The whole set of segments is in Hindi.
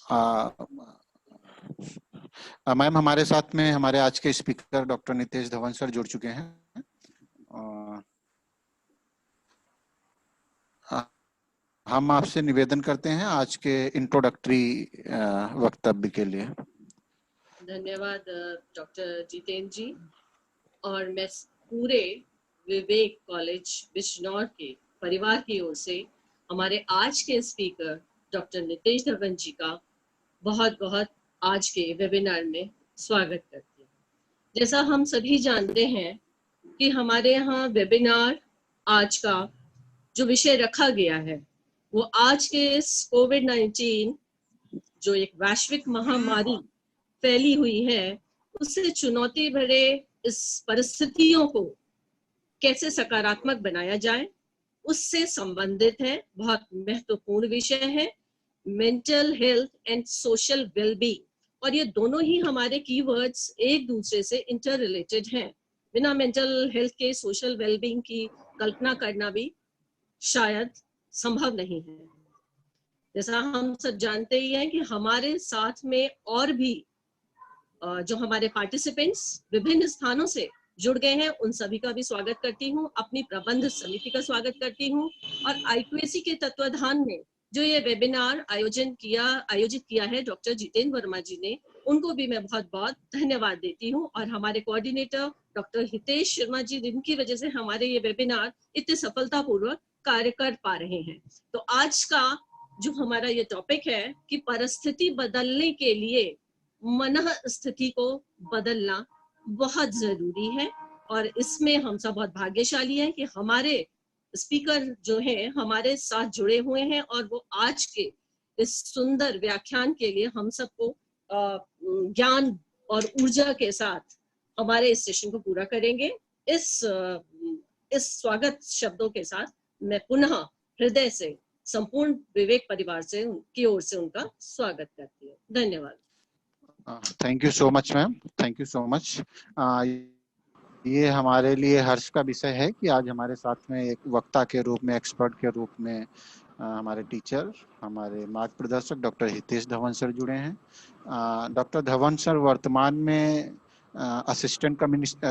मैम, हमारे साथ में हमारे आज के speaker doctor Nitesh Dhawan sir जुड़ चुके हैं। हम आपसे निवेदन करते हैं आज के इंट्रोडक्टरी वक्तव्य के लिए। धन्यवाद डॉक्टर जितेंद्र जी। और मैं पूरे विवेक कॉलेज बिजनौर के परिवार की ओर से हमारे आज के स्पीकर डॉक्टर नितेश धवन जी का बहुत बहुत आज के वेबिनार में स्वागत करती हूँ। जैसा हम सभी जानते हैं कि हमारे यहाँ वेबिनार आज का जो विषय रखा गया है वो आज के इस कोविड-19 जो एक वैश्विक महामारी फैली हुई है उससे चुनौती भरे इस परिस्थितियों को कैसे सकारात्मक बनाया जाए उससे संबंधित है। बहुत महत्वपूर्ण विषय है mental health and social wellbeing, और ये दोनों ही हमारे कीवर्ड्स एक दूसरे से इंटर रिलेटेड हैं। बिना मेंटल हेल्थ के सोशल वेलबींग की कल्पना करना भी शायद संभव नहीं है। जैसा हम सब जानते ही हैं कि हमारे साथ में और भी जो हमारे पार्टिसिपेंट्स विभिन्न स्थानों से जुड़ गए हैं उन सभी का भी स्वागत करती हूँ। अपनी प्रबंध समिति का स्वागत करती हूँ और IQAC के तत्वाधान में जो ये वेबिनार आयोजित किया है डॉक्टर जितेंद्र वर्मा जी ने, उनको भी मैं बहुत बहुत धन्यवाद देती हूँ। और हमारे कोऑर्डिनेटर डॉक्टर हितेश शर्मा जी, जिनकी वजह से हमारे ये वेबिनार इतने सफलतापूर्वक कार्य कर पा रहे हैं। तो आज का जो हमारा ये टॉपिक है कि परिस्थिति बदलने के लिए मन स्थिति को बदलना बहुत जरूरी है, और इसमें हम सब बहुत भाग्यशाली हैं कि हमारे स्पीकर जो हैं हमारे साथ जुड़े हुए हैं और वो आज के इस सुंदर व्याख्यान के लिए हम सबको ज्ञान और ऊर्जा के साथ हमारे इस सेशन को पूरा करेंगे। इस स्वागत शब्दों के साथ मैं पुनः हृदय से संपूर्ण विवेक परिवार से की ओर से उनका स्वागत करती हूँ। धन्यवाद। Thank you so much ma'am, thank you so much. ये हमारे लिए हर्ष का विषय है कि आज हमारे साथ में एक वक्ता के रूप में, एक्सपर्ट के रूप में हमारे टीचर, हमारे मार्ग प्रदर्शक डॉक्टर हितेश धवन सर जुड़े हैं। डॉक्टर धवन सर वर्तमान में असिस्टेंट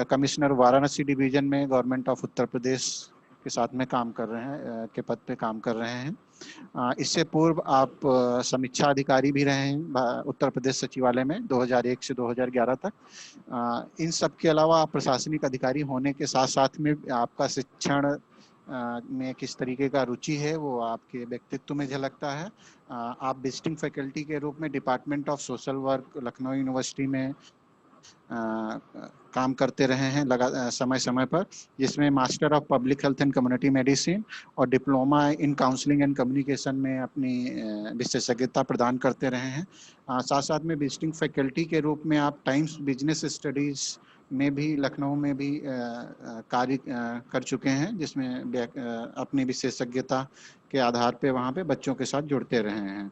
कमिश्नर वाराणसी डिवीजन में गवर्नमेंट ऑफ उत्तर प्रदेश के साथ में काम कर रहे हैं, के पद पे काम कर रहे हैं। इससे पूर्व आप समीक्षा अधिकारी भी रहे हैं उत्तर प्रदेश सचिवालय में 2001 से 2011 तक। इन सब के अलावा आप प्रशासनिक अधिकारी होने के साथ साथ में आपका शिक्षण में किस तरीके का रुचि है वो आपके व्यक्तित्व में झलकता है। आप विजिटिंग फैकल्टी के रूप में department of social work Lucknow university में काम करते रहे हैं समय समय पर, जिसमें master of public health and community medicine और diploma in counselling and communication में अपनी विशेषज्ञता प्रदान करते रहे हैं। साथ साथ में विजिटिंग फैकल्टी के रूप में आप टाइम्स बिजनेस स्टडीज में भी लखनऊ में भी कार्य कर चुके हैं, जिसमें अपनी विशेषज्ञता के आधार पे वहाँ पे बच्चों के साथ जुड़ते रहे हैं।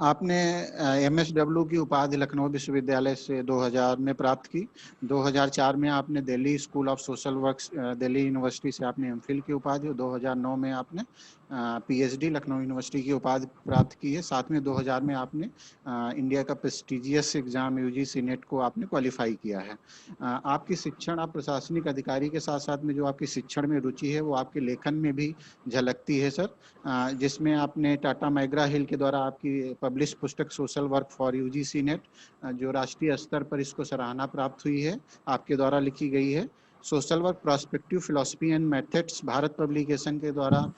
आपने MSW की उपाधि लखनऊ विश्वविद्यालय से 2000 में प्राप्त की। 2004 में आपने Delhi school of social work Delhi university से आपने MPhil की उपाधि, और 2009 में आपने PhD लखनऊ यूनिवर्सिटी की उपाधि प्राप्त की है। साथ में 2000 में आपने इंडिया का प्रेस्टिजियस एग्जाम UGC नेट को आपने क्वालिफाई किया है। आपकी शिक्षण, आप प्रशासनिक अधिकारी के साथ साथ में जो आपकी शिक्षण में रुचि है वो आपके लेखन में भी झलकती है सर, जिसमें आपने टाटा मैग्रा हिल के द्वारा आपकी पब्लिश पुस्तक social work for UGC net, जो राष्ट्रीय स्तर पर इसको सराहना प्राप्त हुई है, आपके द्वारा लिखी गई है। Social work prospective philosophy and methods Bharat publication के द्वारा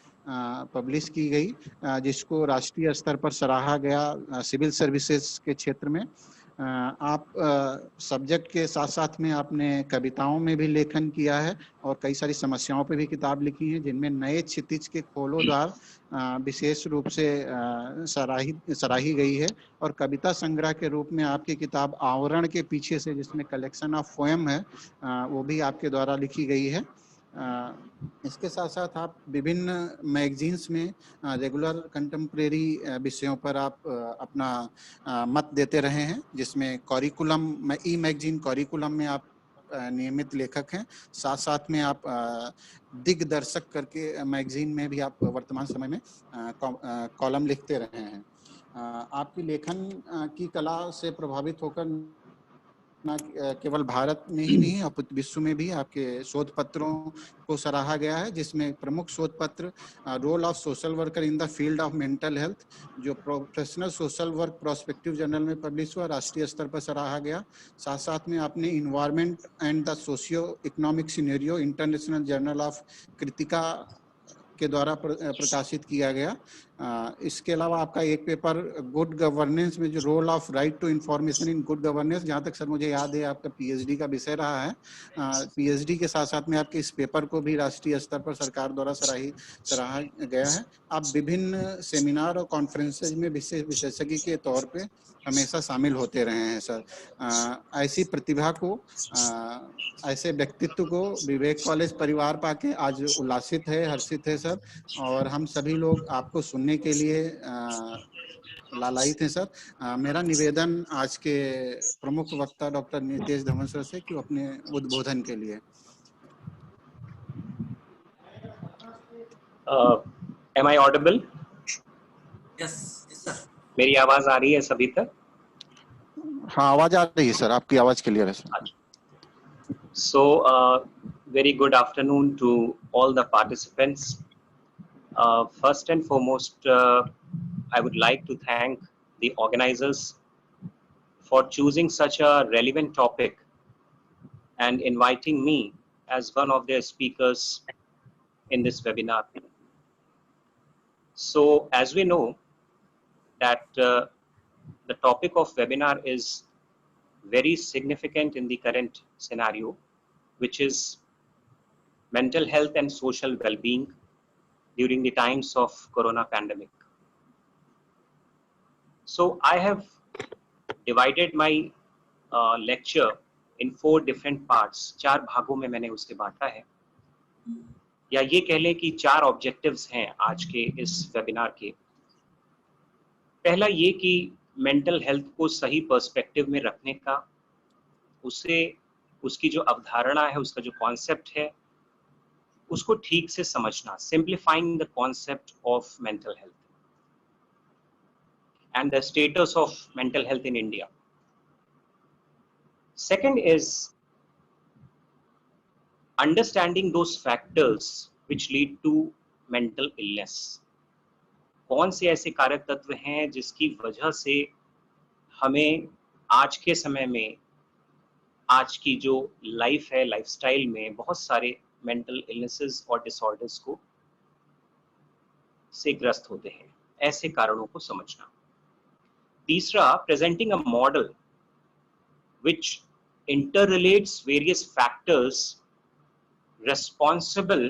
पब्लिश की गई, जिसको राष्ट्रीय स्तर पर सराहा गया सिविल सर्विसेज के क्षेत्र में। आप सब्जेक्ट के साथ साथ में आपने कविताओं में भी लेखन किया है और कई सारी समस्याओं पे भी किताब लिखी है, जिनमें नए क्षितिज के खोलो द्वार विशेष रूप से सराही गई है। और कविता संग्रह के रूप में आपकी किताब आवरण के पीछे से, जिसमें कलेक्शन ऑफ पोएम है, वो भी आपके द्वारा लिखी गई है। इसके साथ साथ आप विभिन्न मैगजीन्स में रेगुलर कंटेम्प्रेरी विषयों पर आप अपना मत देते रहे हैं, जिसमें करिकुलम ई मैगजीन करिकुलम में आप नियमित लेखक हैं। साथ साथ में आप दिग्दर्शक करके मैगजीन में भी आप वर्तमान समय में कॉलम लिखते रहे हैं। आपकी लेखन की कला से प्रभावित होकर न केवल भारत में ही नहीं अपितु विश्व में भी आपके शोध पत्रों को सराहा गया है, जिसमें प्रमुख शोध पत्र role of social worker in the field of mental health, जो professional social work prospective journal में पब्लिश हुआ, राष्ट्रीय स्तर पर सराहा गया। साथ साथ में आपने environment and the socio economic scenario international journal of Kritika के द्वारा प्रकाशित किया गया। इसके अलावा आपका एक पेपर गुड गवर्नेंस में, जो role of right to information in good governance, जहाँ तक सर मुझे याद है आपका पीएचडी का विषय रहा है। पीएचडी के साथ साथ में आपके इस पेपर को भी राष्ट्रीय स्तर पर सरकार द्वारा सराहा गया है। आप विभिन्न सेमिनार और कॉन्फ्रेंसेज में विशेषज्ञ के तौर पे हमेशा शामिल होते रहे हैं सर। ऐसी प्रतिभा को, ऐसे व्यक्तित्व को विवेक कॉलेज परिवार पाके आज उल्लासित है, हर्षित है सर, और हम सभी लोग आपको सुनने के लिए लालायित हैं सर। मेरा निवेदन आज के प्रमुख वक्ता डॉक्टर नितेश धवन सर से कि अपने उद्बोधन के लिए। Am I audible? Yes, sir. मेरी आवाज आ रही है सभी तक? हाँ, आवाज आ रही है सर, आपकी आवाज क्लियर है sir. So, very good afternoon to all the participants. First and foremost, I would like to thank the organizers for choosing such a relevant topic and inviting me as one of their speakers in this webinar. So, as we know that the topic of webinar is very significant in the current scenario, which is mental health and social well-being during the times of corona pandemic. So I have divided my lecture in 4 different parts. 4 भागों में मैंने उसे बांटा है, या ये कह लें कि 4 ऑब्जेक्टिव्स हैं आज के इस वेबिनार के। पहला ये कि मेंटल हेल्थ को सही पर्सपेक्टिव में रखने का, उसे, उसकी जो अवधारणा है, उसका जो कॉन्सेप्ट है, उसको ठीक से समझना, simplifying the concept of mental health and the status of mental health in India. Second is understanding those factors which lead to mental illness. कौन से ऐसे कारक तत्व हैं जिसकी वजह से हमें आज के समय में, आज की जो लाइफ है, लाइफस्टाइल में बहुत सारे मेंटल इलनेसेस और डिसऑर्डर्स को से ग्रस्त होते हैं, ऐसे कारणों को समझना। तीसरा, presenting a model which interrelates various factors responsible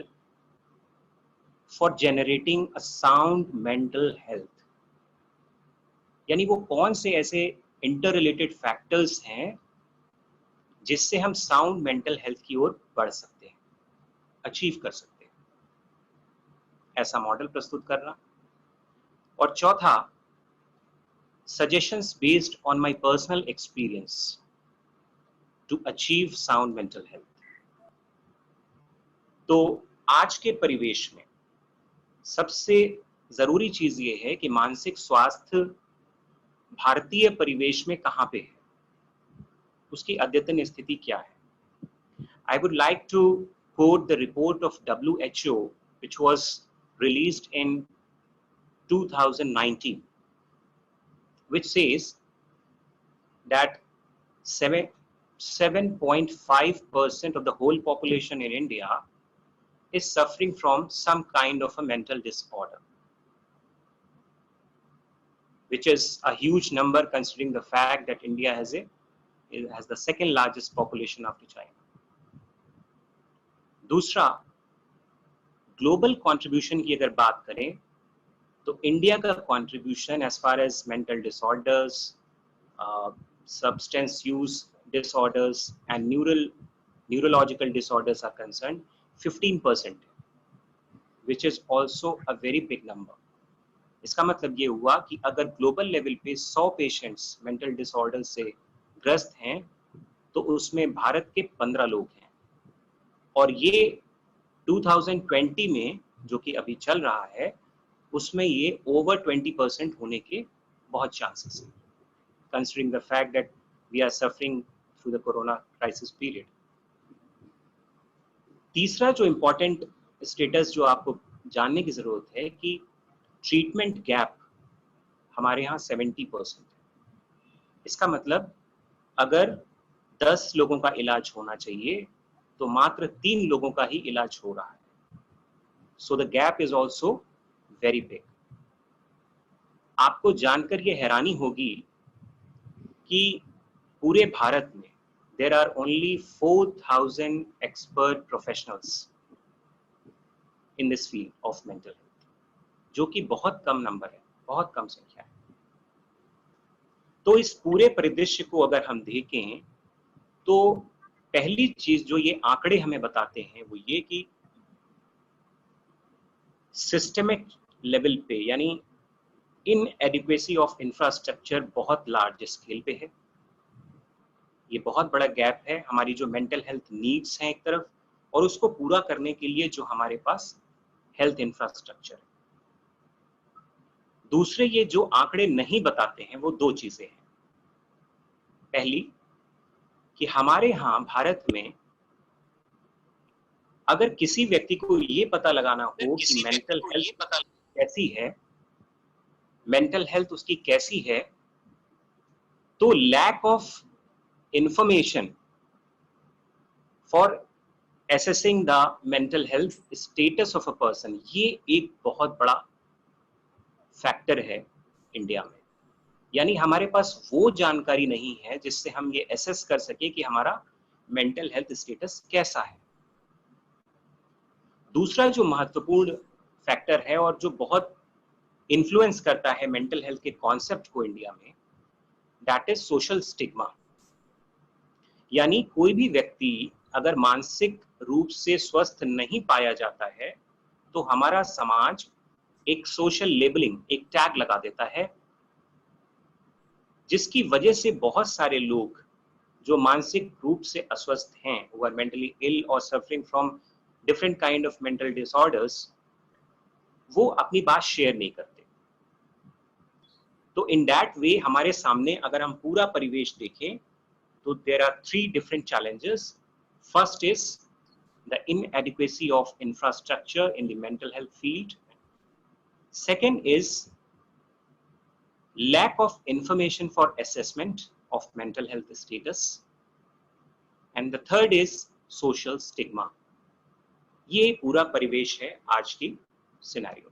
for generating a sound mental health. यानी वो कौन से ऐसे interrelated factors हैं जिससे हम sound mental health की ओर बढ़ सकते हैं, अचीव कर सकते हैं, ऐसा मॉडल प्रस्तुत करना। और चौथा, suggestions based on my personal experience to achieve sound mental health. तो आज के परिवेश में सबसे जरूरी चीज ये है कि मानसिक स्वास्थ्य भारतीय परिवेश में कहाँ पे है, उसकी अद्यतन स्थिति क्या है। I would like to quote the report of WHO which was released in 2019, which says that 7.5% of the whole population in India is suffering from some kind of a mental disorder, which is a huge number considering the fact that India has the second largest population after China. दूसरा, ग्लोबल कंट्रीब्यूशन की अगर बात करें तो इंडिया का contribution as far as mental disorders, substance use disorders and neurological disorders are concerned 15%, which is also a very big number. इसका मतलब ये हुआ कि अगर ग्लोबल लेवल पे 100 पेशेंट्स मेंटल डिसऑर्डर से ग्रस्त हैं तो उसमें भारत के 15 लोग हैं, और ये 2020 में जो कि अभी चल रहा है उसमें ये ओवर 20% होने के बहुत चांसेस है, considering the fact that we are suffering through the corona crisis period. तीसरा जो इम्पोर्टेंट स्टेटस जो आपको जानने की जरूरत है कि ट्रीटमेंट गैप हमारे यहाँ 70% है। इसका मतलब अगर 10 लोगों का इलाज होना चाहिए तो मात्र 3 लोगों का ही इलाज हो रहा है। So the gap is also very big. आपको जानकर ये हैरानी होगी कि पूरे भारत में there are only 4,000 expert professionals in this field of mental health, जो कि बहुत कम नंबर है, बहुत कम संख्या है। तो इस पूरे परिदृश्य को अगर हम देखें तो पहली चीज जो ये आंकड़े हमें बताते हैं वो ये कि सिस्टमिक लेवल पे यानी इनएडिक्वेसी ऑफ इंफ्रास्ट्रक्चर बहुत लार्ज स्केल पे है। ये बहुत बड़ा गैप है। हमारी जो मेंटल हेल्थ नीड्स हैं एक तरफ, और उसको पूरा करने के लिए जो हमारे पास हेल्थ इंफ्रास्ट्रक्चर है। दूसरे ये जो आंकड़े नहीं बताते हैं वो दो चीजें हैं। पहली कि हमारे यहाँ भारत में अगर किसी व्यक्ति को ये पता लगाना हो कि मेंटल हेल्थ कैसी है, मेंटल हेल्थ उसकी कैसी है, तो lack of information for assessing the mental health status of a person, ये एक बहुत बड़ा फैक्टर है इंडिया में। यानी हमारे पास वो जानकारी नहीं है जिससे हम ये एसेस कर सके कि हमारा मेंटल हेल्थ स्टेटस कैसा है। दूसरा जो महत्वपूर्ण फैक्टर है और जो बहुत इन्फ्लुएंस करता है मेंटल हेल्थ के कॉन्सेप्ट को इंडिया में, दैट इज सोशल स्टिग्मा। यानी कोई भी व्यक्ति अगर मानसिक रूप से स्वस्थ नहीं पाया जाता है तो हमारा समाज एक सोशल लेबलिंग, एक टैग लगा देता है, जिसकी वजह से बहुत सारे लोग जो मानसिक रूप से अस्वस्थ हैं, who are mentally ill or suffering from different kind of mental disorders, वो अपनी बात शेयर नहीं करते। तो इन दैट वे हमारे सामने अगर हम पूरा परिवेश देखें तो there are 3 different challenges. First is the inadequacy of infrastructure in the mental health field. Second is lack of information for assessment of mental health status. And the third is social stigma. ये पूरा परिवेश है आज की सिनेरियो।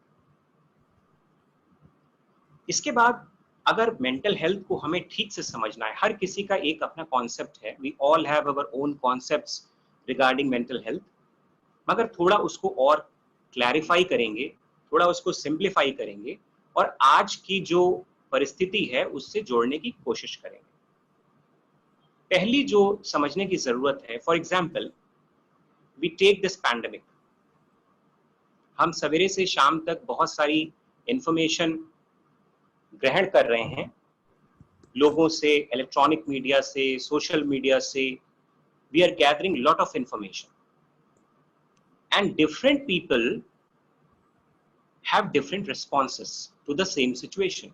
इसके बाद अगर मेंटल हेल्थ को हमें ठीक से समझना है, हर किसी का एक अपना कॉन्सेप्ट है, we all have our own concepts regarding mental health, मगर थोड़ा उसको और क्लैरिफाई करेंगे, थोड़ा उसको सिंप्लीफाई करेंगे और आज की जो परिस्थिति है उससे जोड़ने की कोशिश करेंगे। पहली जो समझने की जरूरत है, for example we take this pandemic. हम सवेरे से शाम तक बहुत सारी इंफॉर्मेशन ग्रहण कर रहे हैं लोगों से, इलेक्ट्रॉनिक मीडिया से, सोशल मीडिया से। We are gathering lot of information and different people have different responses to the same situation.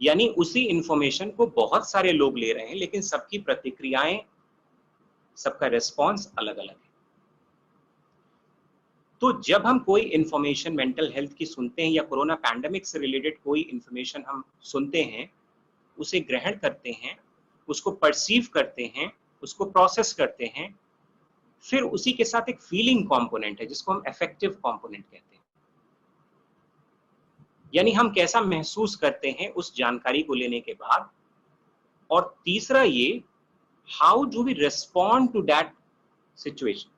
यानी उसी इंफॉर्मेशन को बहुत सारे लोग ले रहे हैं, लेकिन सबकी प्रतिक्रियाएं, सबका रिस्पॉन्स अलग अलग है। तो जब हम कोई इंफॉर्मेशन मेंटल हेल्थ की सुनते हैं या कोरोना पैंडेमिक से रिलेटेड कोई इंफॉर्मेशन हम सुनते हैं, उसे ग्रहण करते हैं, उसको परसीव करते हैं, उसको प्रोसेस करते हैं, फिर उसी के साथ एक फीलिंग कंपोनेंट है जिसको हम अफेक्टिव कंपोनेंट कहते हैं। यानी हम कैसा महसूस करते हैं उस जानकारी को लेने के बाद। और तीसरा ये, how do we respond to that situation,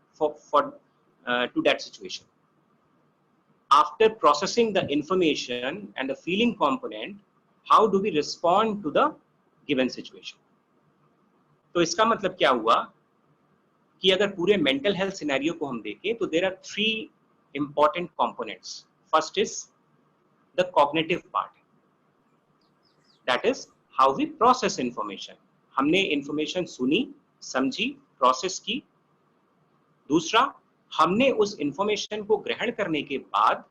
to that situation. After processing the information and the feeling component, how do we respond to the given situation? तो इसका मतलब क्या हुआ कि अगर पूरे मेंटल हेल्थ सिनेरियो को हम देखें तो there are 3 important components. First is the cognitive part. That is how we process information. हमने information सुनी, समझी, process की। दूसरा, हमने उस इंफॉर्मेशन को ग्रहण करने के बाद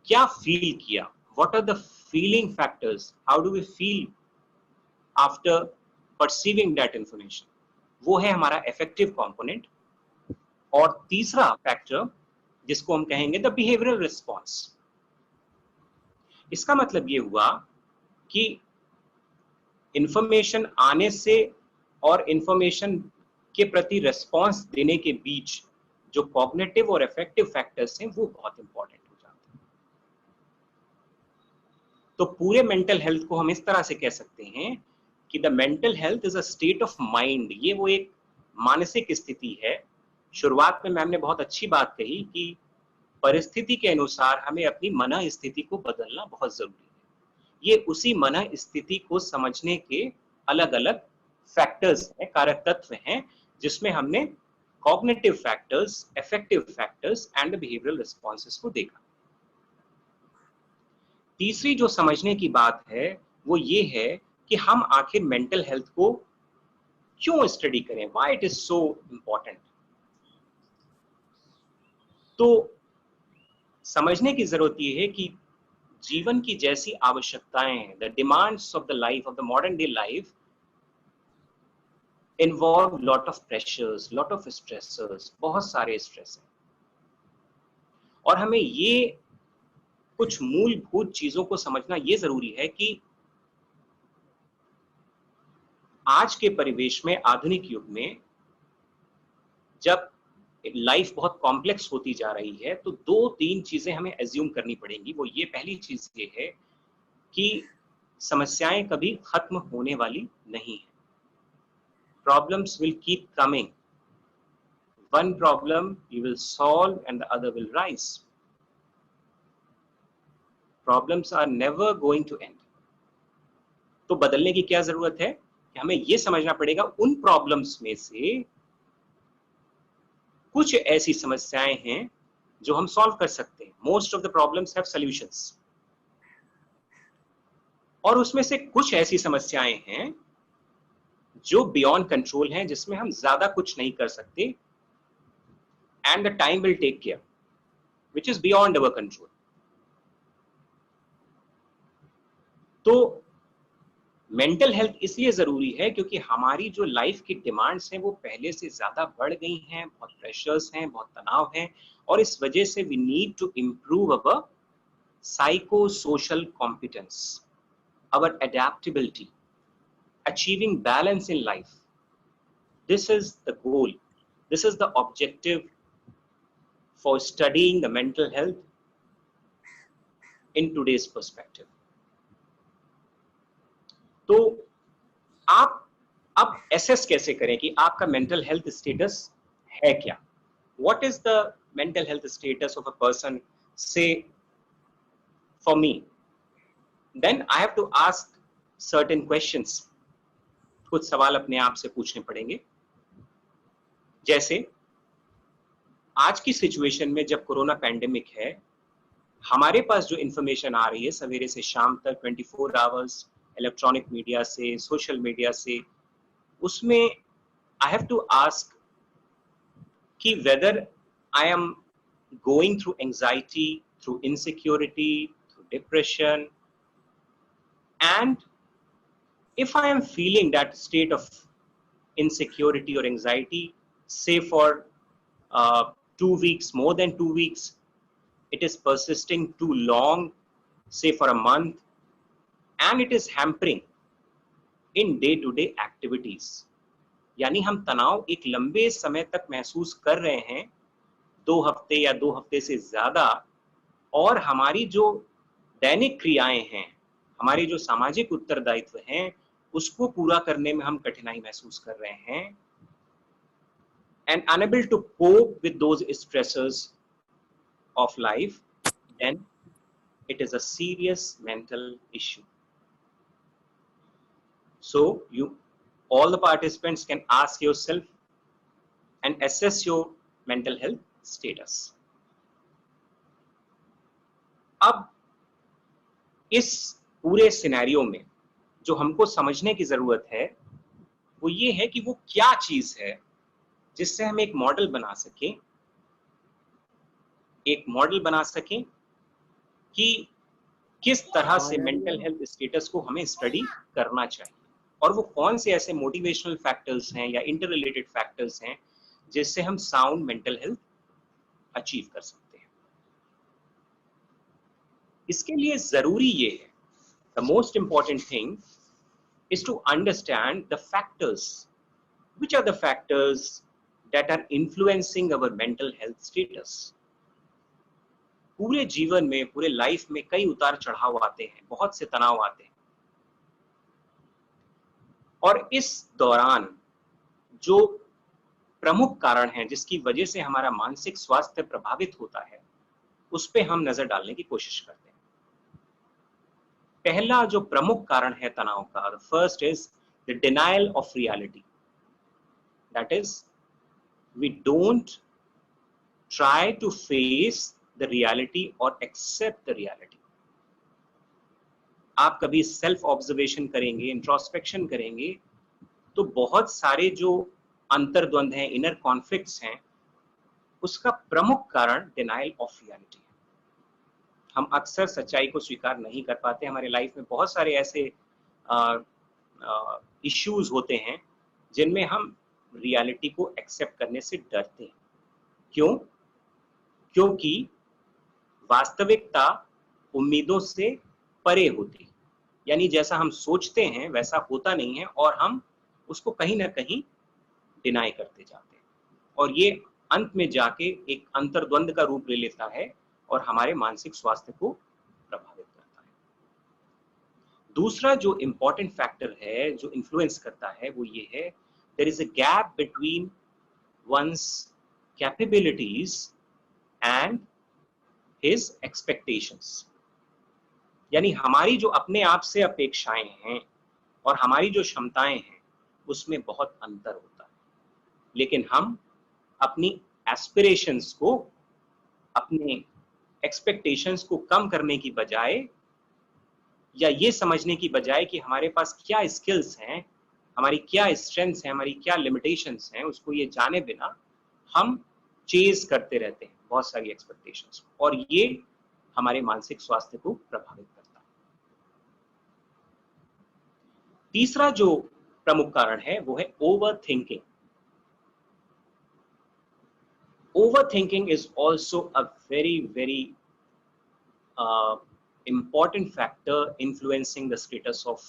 क्या फील किया, what are the feeling factors, how do we feel after perceiving that information, वो है हमारा affective component। और तीसरा फैक्टर जिसको हम कहेंगे द बिहेवियरल रिस्पॉन्स। इसका मतलब ये हुआ कि इंफॉर्मेशन आने से और इंफॉर्मेशन के प्रति रिस्पॉन्स देने के बीच जो कॉग्निटिव और अफेक्टिव फैक्टर्स हैं वो बहुत इंपॉर्टेंट हो जाते हैं। तो पूरे मेंटल हेल्थ को हम इस तरह से कह सकते हैं कि the mental health is a state of mind. ये वो एक मानसिक स्थिति है। शुरुआत में मैम ने बहुत अच्छी बात कही कि परिस्थिति के अनुसार हमें अपनी मन स्थिति को बदलना बहुत जरूरी है। ये उसी मन स्थिति को समझने के अलग अलग फैक्टर्स हैं, कारक तत्व हैं, जिसमें हमने cognitive factors, affective factors and the behavioural responses को देखा। तीसरी जो समझने की बात है वो ये है कि हम आखिर मेंटल हेल्थ को क्यों स्टडी करें, why it is so important. तो समझने की जरूरत यह है कि जीवन की जैसी आवश्यकताएं हैं, the demands of the life, of the modern day life involve lot of pressures, lot of stressors, बहुत सारे स्ट्रेस हैं। और हमें ये कुछ मूलभूत चीजों को समझना ये जरूरी है कि आज के परिवेश में, आधुनिक युग में, जब लाइफ बहुत कॉम्प्लेक्स होती जा रही है तो दो तीन चीजें हमें एज्यूम करनी पड़ेंगी। वो ये, पहली चीज ये है कि समस्याएं कभी खत्म होने वाली नहीं है। Problems will keep coming, one problem you will solve and the other will rise. Problems are never going to end. तो बदलने की क्या जरूरत है कि हमें यह समझना पड़ेगा उन प्रॉब्लम्स में से कुछ ऐसी समस्याएं हैं जो हम सॉल्व कर सकते हैं। Most of the problems have solutions. और उसमें से कुछ ऐसी समस्याएं हैं जो बियॉन्ड कंट्रोल हैं, जिसमें हम ज्यादा कुछ नहीं कर सकते, and the time will take care, which is beyond our control. तो मेंटल हेल्थ इसलिए जरूरी है क्योंकि हमारी जो लाइफ की डिमांड्स हैं वो पहले से ज्यादा बढ़ गई हैं, बहुत प्रेशर्स हैं, बहुत तनाव हैं, और इस वजह से we need to improve our psycho social competence, our adaptability, achieving balance in life. This is the goal, this is the objective for studying the mental health in today's perspective. तो आप अब एसेस कैसे करें कि आपका मेंटल हेल्थ स्टेटस है क्या? What is the mental health status of a person, से for me? Then I have to ask certain questions. कुछ सवाल अपने आप से पूछने पड़ेंगे। जैसे आज की सिचुएशन में जब कोरोना पैंडेमिक है, हमारे पास जो इंफॉर्मेशन आ रही है सवेरे से शाम तक 24 आवर्स इलेक्ट्रॉनिक मीडिया से, सोशल मीडिया से, उसमें आई हैव टू आस्क कि whether I am going through anxiety, through insecurity, through depression, and if I am feeling that state of insecurity or anxiety, say for 2 weeks, more than 2 weeks, it is persisting too long, say for a month, and it is hampering in day-to-day activities, यानी हम तनाव एक लंबे समय तक महसूस कर रहे हैं, 2 हफ्ते या 2 हफ्ते से ज्यादा, और हमारी जो दैनिक क्रियाएं हैं, हमारे जो सामाजिक उत्तरदायित्व हैं, उसको पूरा करने में हम कठिनाई महसूस कर रहे हैं, and unable to cope with those stressors of life, then it is a serious mental issue. So you, all the participants can ask yourself and assess your mental health status. अब इस पूरे सिनेरियो में जो हमको समझने की जरूरत है वो ये है कि वो क्या चीज है जिससे हम एक मॉडल बना सकें कि किस तरह से मेंटल हेल्थ स्टेटस को हमें स्टडी करना चाहिए और वो कौन से ऐसे मोटिवेशनल फैक्टर्स हैं या इंटर रिलेटेड फैक्टर्स हैं जिससे हम साउंड मेंटल हेल्थ अचीव कर सकते हैं। इसके लिए जरूरी ये है, the most important thing is to understand the factors. Which are the factors that are influencing our mental health status? पूरे जीवन में, पूरे लाइफ में कई उतार चढ़ाव आते हैं, बहुत से तनाव आते हैं, और इस दौरान जो प्रमुख कारण हैं जिसकी वजह से हमारा मानसिक स्वास्थ्य प्रभावित होता है, उस पे हम नजर डालने की कोशिश करते हैं। पहला जो प्रमुख कारण है तनाव का, the first is the denial of reality. That is, we don't try to face the reality or accept the reality. आप कभी सेल्फ ऑब्जर्वेशन करेंगे, इंट्रोस्पेक्शन करेंगे, तो बहुत सारे जो अंतर्द्वंद हैं, इनर कॉन्फ्लिक्ट्स हैं, उसका प्रमुख कारण डिनाइल ऑफ रियलिटी है। हम अक्सर सच्चाई को स्वीकार नहीं कर पाते। हमारे लाइफ में बहुत सारे ऐसे इश्यूज होते हैं जिनमें हम रियलिटी को एक्सेप्ट करने से डरते हैं। क्यों? क्योंकि वास्तविकता उम्मीदों से परे होती है, यानी जैसा हम सोचते हैं वैसा होता नहीं है और हम उसको कहीं ना कहीं डिनाई करते जाते हैं, और ये अंत में जाके एक अंतर्द्वंद का रूप ले लेता है और हमारे मानसिक स्वास्थ्य को प्रभावित करता है। दूसरा जो इंपॉर्टेंट फैक्टर है जो इन्फ्लुएंस करता है वो ये है, there is a gap between one's capabilities and his expectations. यानी हमारी जो अपने आप से अपेक्षाएं हैं और हमारी जो क्षमताएं हैं उसमें बहुत अंतर होता है, लेकिन हम अपनी एस्पिरेशंस को, अपने एक्सपेक्टेशंस को कम करने की बजाय या ये समझने की बजाय कि हमारे पास क्या स्किल्स हैं, हमारी क्या स्ट्रेंथ्स हैं, हमारी क्या लिमिटेशंस हैं, उसको ये जाने बिना हम चेज करते रहते हैं बहुत सारी एक्सपेक्टेशंस, और ये हमारे मानसिक स्वास्थ्य को प्रभावित करता है। तीसरा जो प्रमुख कारण है वो है over thinking. Overthinking is also a very important factor influencing the status of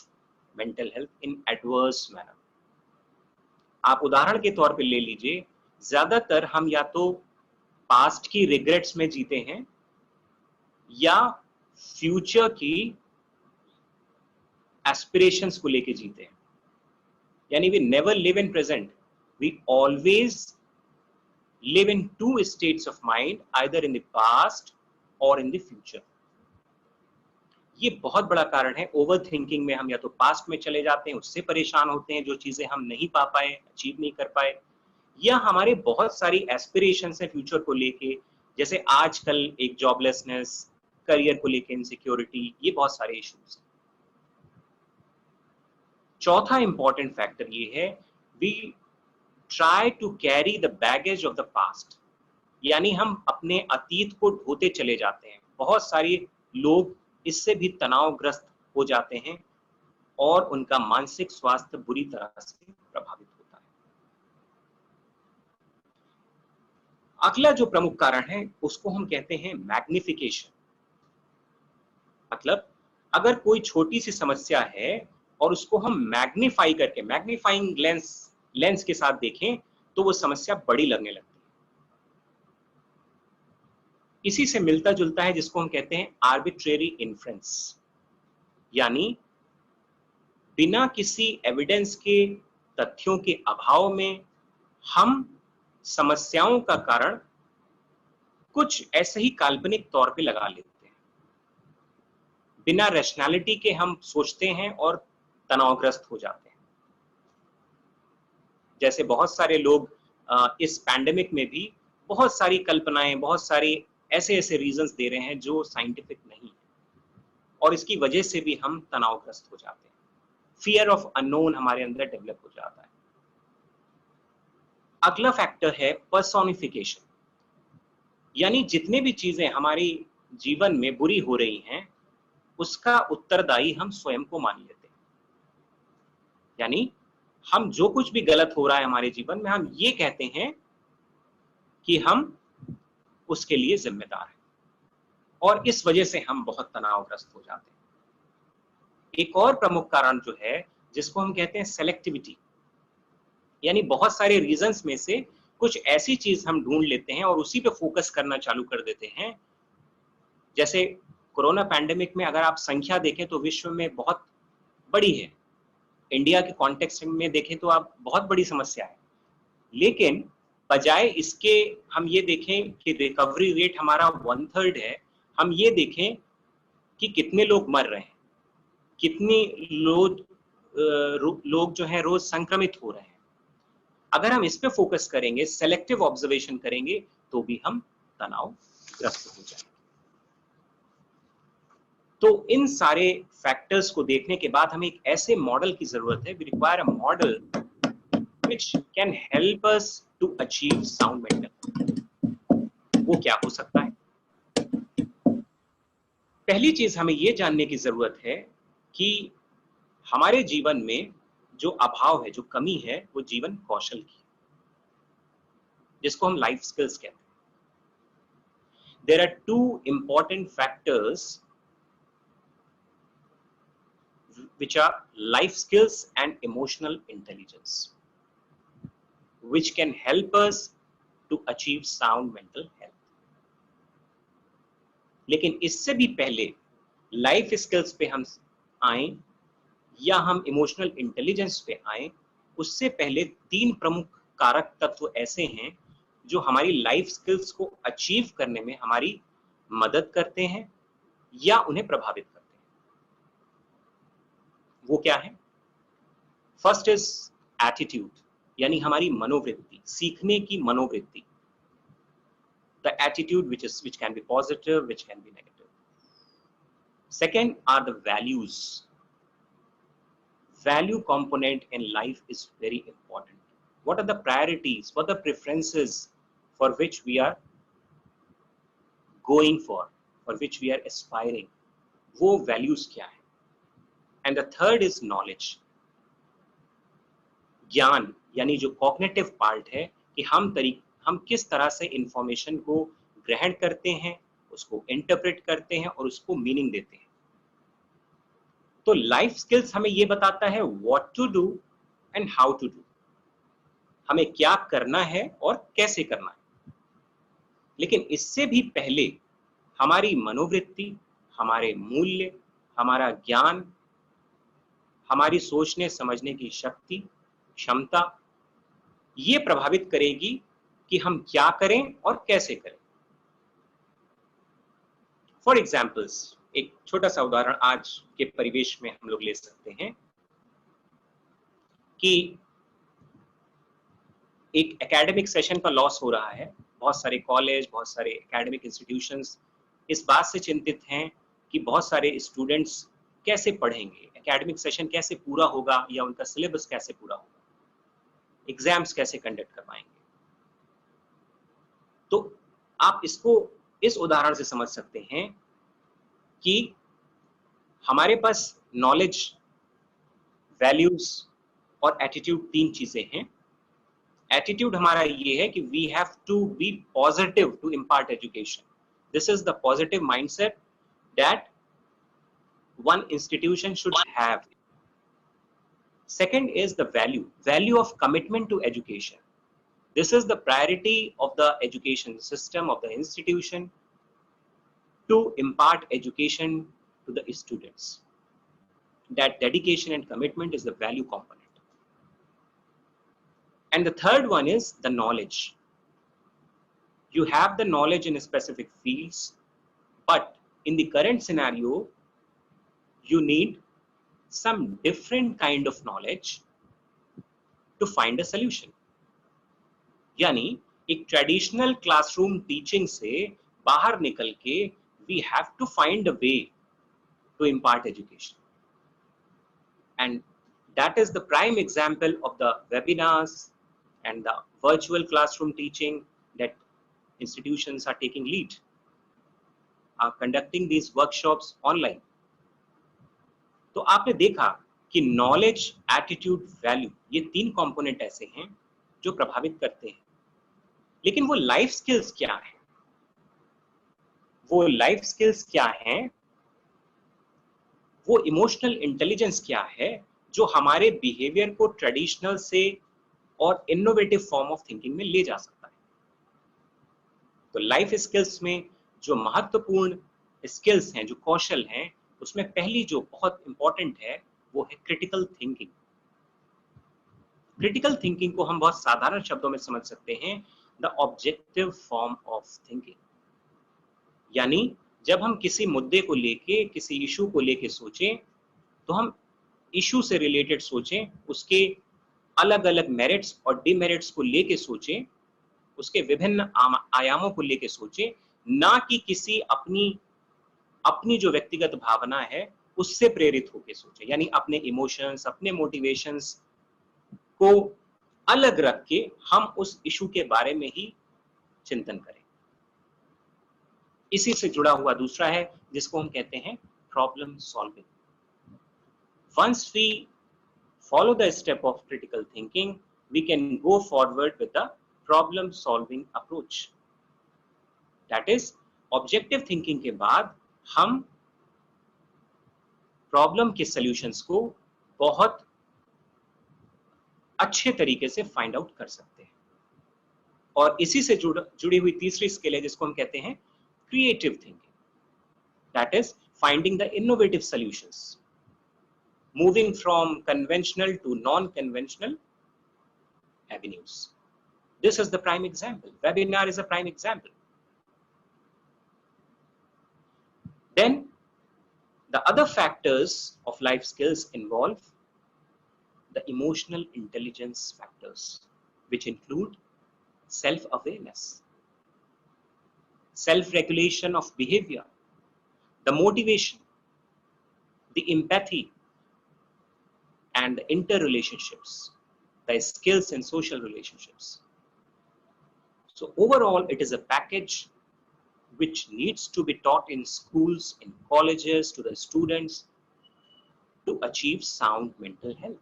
mental health in adverse manner. आप उदाहरण के तौर पे ले लीजिए, ज्यादातर हम या तो पास्ट की रिग्रेट्स में जीते हैं या फ्यूचर की एस्पिरेशंस को लेके जीते हैं। यानी we never live in present, we always live in two states of mind, either in the past or in the future. ये बहुत बड़ा कारण है। ओवर थिंकिंग में हम या तो पास्ट में चले जाते हैं, उससे परेशान होते हैं, जो चीजें हम नहीं पा पाए, अचीव नहीं कर पाए, या हमारे बहुत सारी एस्पिरेशंस हैं फ्यूचर को लेके, जैसे आजकल एक जॉबलेसनेस, करियर को लेके इनसिक्योरिटी, ये बहुत सारे इश्यूज। चौथा इंपॉर्टेंट फैक्टर ये है, we try to carry the baggage of the past. यानी हम अपने अतीत को ढोते चले जाते हैं। बहुत सारे लोग इससे भी तनावग्रस्त हो जाते हैं और उनका मानसिक स्वास्थ्य बुरी तरह से प्रभावित होता है। अगला जो प्रमुख कारण है उसको हम कहते हैं मैग्निफिकेशन। मतलब अगर कोई छोटी सी समस्या है और उसको हम मैग्नीफाई करके, मैग्नीफाइंग लेंस के साथ देखें, तो वो समस्या बड़ी लगने लगती है। इसी से मिलता जुलता है जिसको हम कहते हैं आर्बिट्रेरी इन्फ्रेंस, यानी बिना किसी एविडेंस के, तथ्यों के अभाव में हम समस्याओं का कारण कुछ ऐसे ही काल्पनिक तौर पे लगा लेते हैं। बिना रैशनैलिटी के हम सोचते हैं और तनावग्रस्त हो जाते हैं। जैसे बहुत सारे लोग इस पैंडेमिक में भी बहुत सारी कल्पनाएं, बहुत सारी ऐसे रीजंस दे रहे हैं जो साइंटिफिक नहीं है, और इसकी वजह से भी हम तनावग्रस्त हो जाते हैं। फियर ऑफ अननोन हमारे अंदर डेवलप हो जाता है। अगला फैक्टर है पर्सोनिफिकेशन, यानी जितने भी चीजें हमारी जीवन में बुरी हो रही हैं उसका उत्तरदायी हम स्वयं को मान लेते हैं। यानी हम जो कुछ भी गलत हो रहा है हमारे जीवन में, हम ये कहते हैं कि हम उसके लिए जिम्मेदार हैं, और इस वजह से हम बहुत तनावग्रस्त हो जाते हैं। एक और प्रमुख कारण जो है जिसको हम कहते हैं सेलेक्टिविटी, यानी बहुत सारे रीजंस में से कुछ ऐसी चीज हम ढूंढ लेते हैं और उसी पे फोकस करना चालू कर देते हैं। जैसे कोरोना पैंडेमिक में अगर आप संख्या देखें तो विश्व में बहुत बड़ी है, इंडिया के कॉन्टेक्स्ट में देखें तो आप बहुत बड़ी समस्या है, लेकिन बजाय इसके हम ये देखें कि रिकवरी रेट हमारा 1/3 है, हम ये देखें कि कितने लोग मर रहे हैं, कितने लोग जो है रोज संक्रमित हो रहे हैं। अगर हम इस पे फोकस करेंगे, सेलेक्टिव ऑब्जर्वेशन करेंगे, तो भी हम तनावग्रस्त हो जाएंगे। तो इन सारे फैक्टर्स को देखने के बाद हमें एक ऐसे मॉडल की जरूरत है। We require a model which can help us to achieve sound mental. वो क्या हो सकता है? पहली चीज हमें ये जानने की जरूरत है कि हमारे जीवन में जो अभाव है, जो कमी है, वो जीवन कौशल की है, जिसको हम लाइफ स्किल्स कहते हैं। There are two important factors which are life skills and emotional intelligence, which can help us to achieve sound mental health. लेकिन इससे भी पहले लाइफ स्किल्स पे हम आए या हम इमोशनल इंटेलिजेंस पे आए, उससे पहले 3 प्रमुख कारक तत्व ऐसे हैं जो हमारी लाइफ स्किल्स को अचीव करने में हमारी मदद करते हैं या उन्हें प्रभावित करते हैं। वो क्या है? फर्स्ट इज एटीट्यूड, यानी हमारी मनोवृत्ति, सीखने की मनोवृत्ति। The attitude which can be positive, which can be negative. Second are the values. Value component in life is very important. What are the priorities, what are the preferences for which we are going for which we are aspiring? वो values क्या है? And the third is knowledge. ज्ञान, यानी जो कॉग्निटिव पार्ट है कि हम किस तरह से इंफॉर्मेशन को ग्रहण करते हैं, उसको इंटरप्रेट करते हैं और उसको मीनिंग देते हैं। तो लाइफ स्किल्स हमें ये बताता है what to do and how to do, हमें क्या करना है और कैसे करना है। लेकिन इससे भी पहले हमारी मनोवृत्ति, हमारे मूल्य, हमारा ज्ञान, हमारी सोचने समझने की शक्ति, क्षमता, ये प्रभावित करेगी कि हम क्या करें और कैसे करें। फॉर एग्जाम्पल्स, एक छोटा सा उदाहरण आज के परिवेश में हम लोग ले सकते हैं कि एक एकेडमिक सेशन का लॉस हो रहा है। बहुत सारे कॉलेज, बहुत सारे एकेडमिक इंस्टीट्यूशंस इस बात से चिंतित हैं कि बहुत सारे स्टूडेंट्स कैसे पढ़ेंगे, एकेडमिक सेशन कैसे पूरा होगा या उनका सिलेबस कैसे पूरा होगा, एग्जाम्स कैसे कंडक्ट करवाएंगे। तो आप इसको इस उदाहरण से समझ सकते हैं कि हमारे पास नॉलेज, वैल्यूज और एटीट्यूड 3 चीजें हैं। एटीट्यूड हमारा ये है कि we have to be positive to impart education. This is the positive mindset that one institution should have. Second is the value of commitment to education. This is the priority of the education system, of the institution, to impart education to the students. That dedication and commitment is the value component. And the third one is the knowledge. You have the knowledge in specific fields, but in the current scenario, you need some different kind of knowledge to find a solution. यानी एक ट्रेडिशनल क्लासरूम टीचिंग से बाहर निकल के we have to find a way to impart education. And that is the prime example of the webinars and the virtual classroom teaching that institutions are taking lead, are conducting these workshops online. तो आपने देखा कि नॉलेज, एटीट्यूड, वैल्यू, ये 3 कंपोनेंट ऐसे हैं जो प्रभावित करते हैं। लेकिन वो लाइफ स्किल्स क्या है? वो लाइफ स्किल्स क्या हैं? वो इमोशनल इंटेलिजेंस क्या है जो हमारे बिहेवियर को ट्रेडिशनल से और इनोवेटिव फॉर्म ऑफ थिंकिंग में ले जा सकता है? तो लाइफ स्किल्स में जो महत्वपूर्ण स्किल्स हैं, जो कौशल हैं, उसमें पहली जो बहुत इंपॉर्टेंट है वो है क्रिटिकल थिंकिंग। क्रिटिकल थिंकिंग को हम बहुत साधारण शब्दों में समझ सकते हैं, the objective form of thinking. यानी जब हम किसी मुद्दे को लेके, किसी इशू को लेके सोचें, तो हम इशू से रिलेटेड सोचें, उसके अलग अलग मेरिट्स और डिमेरिट्स को लेके सोचें, उसके विभिन्न आयामों को लेके सोचें, ना कि किसी अपनी जो व्यक्तिगत भावना है उससे प्रेरित होकर सोचें। यानी अपने इमोशंस, अपने मोटिवेशंस को अलग रख के हम उस इशू के बारे में ही चिंतन करें। इसी से जुड़ा हुआ दूसरा है जिसको हम कहते हैं problem solving. Once we follow the step of critical thinking, we can go forward with the problem solving approach. That is, objective thinking के बाद हम प्रॉब्लम के सॉल्यूशंस को बहुत अच्छे तरीके से फाइंड आउट कर सकते हैं। और इसी से जुड़ी हुई तीसरी स्किल है जिसको हम कहते हैं creative thinking. That is finding the innovative solutions, moving from conventional to non-conventional avenues. This is the prime example. Webinar is a prime example. Then the other factors of life skills involve the emotional intelligence factors, which include self-awareness, self-regulation of behavior, the motivation, the empathy, and the interrelationships, the skills in social relationships. So overall, it is a package which needs to be taught in schools, in colleges, to the students to achieve sound mental health.